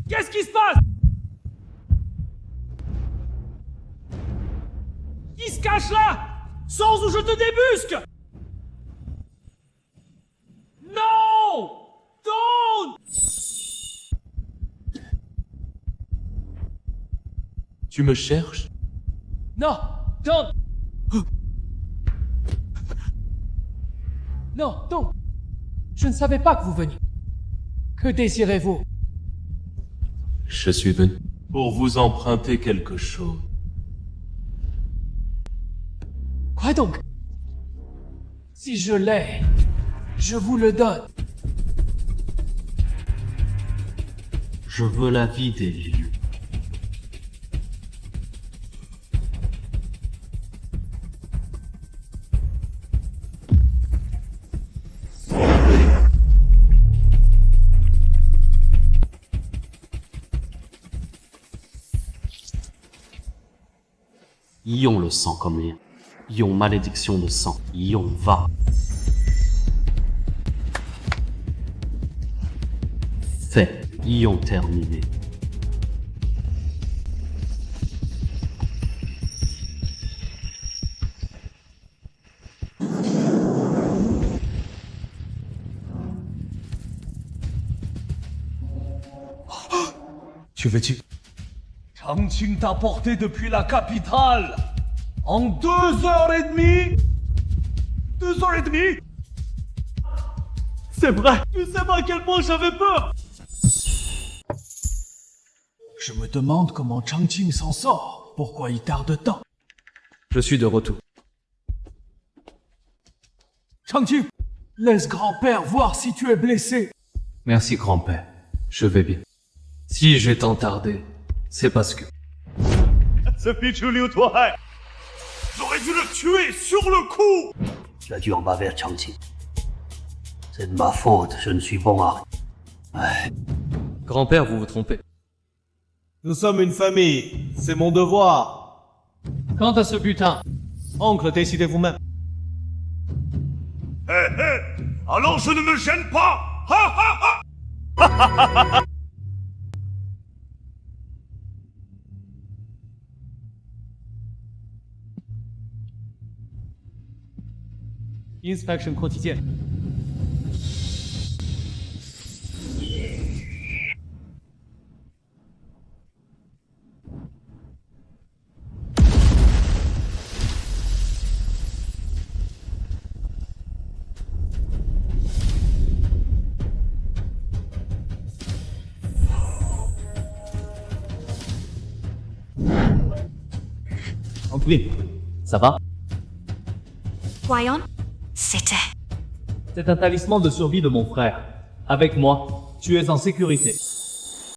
Qu'est-ce qui se passe? Qui se cache là? Sans ou je te débusque! Non! Don't! Tu me cherches? Non, don't. Non, don't. Je ne savais pas que vous veniez. Que désirez-vous? Je suis venu pour vous emprunter quelque chose. Quoi donc? Si je l'ai, je vous le donne. Je veux la vie des lieux. Ion le sang comme lien. Ion malédiction de sang. Ion va. Fait. Ion terminé. Tu veux-tu? Changqing t'a porté depuis la capitale en 2h30. 2h30? C'est vrai. Tu sais pas à quel point j'avais peur. Je me demande comment Changqing s'en sort. Pourquoi il tarde tant? Je suis de retour. Changqing, laisse grand-père voir si tu es blessé. Merci, grand-père. Je vais bien. Si j'ai tant tardé, c'est parce que... Ce Pichu Liu Tuai, j'aurais dû le tuer sur le coup. Tu as dû en bas vers Changqing. C'est de ma faute, je ne suis bon à rien. Ouais. Grand-père, vous vous trompez. Nous sommes une famille, c'est mon devoir. Quant à ce butin, Oncle, décidez vous-même. Hé hé, alors je ne me gêne pas. Ha ha ha. inspection quotidienne. Oncle, ça va? Voyons, c'était... C'est un talisman de survie de mon frère. Avec moi, tu es en sécurité.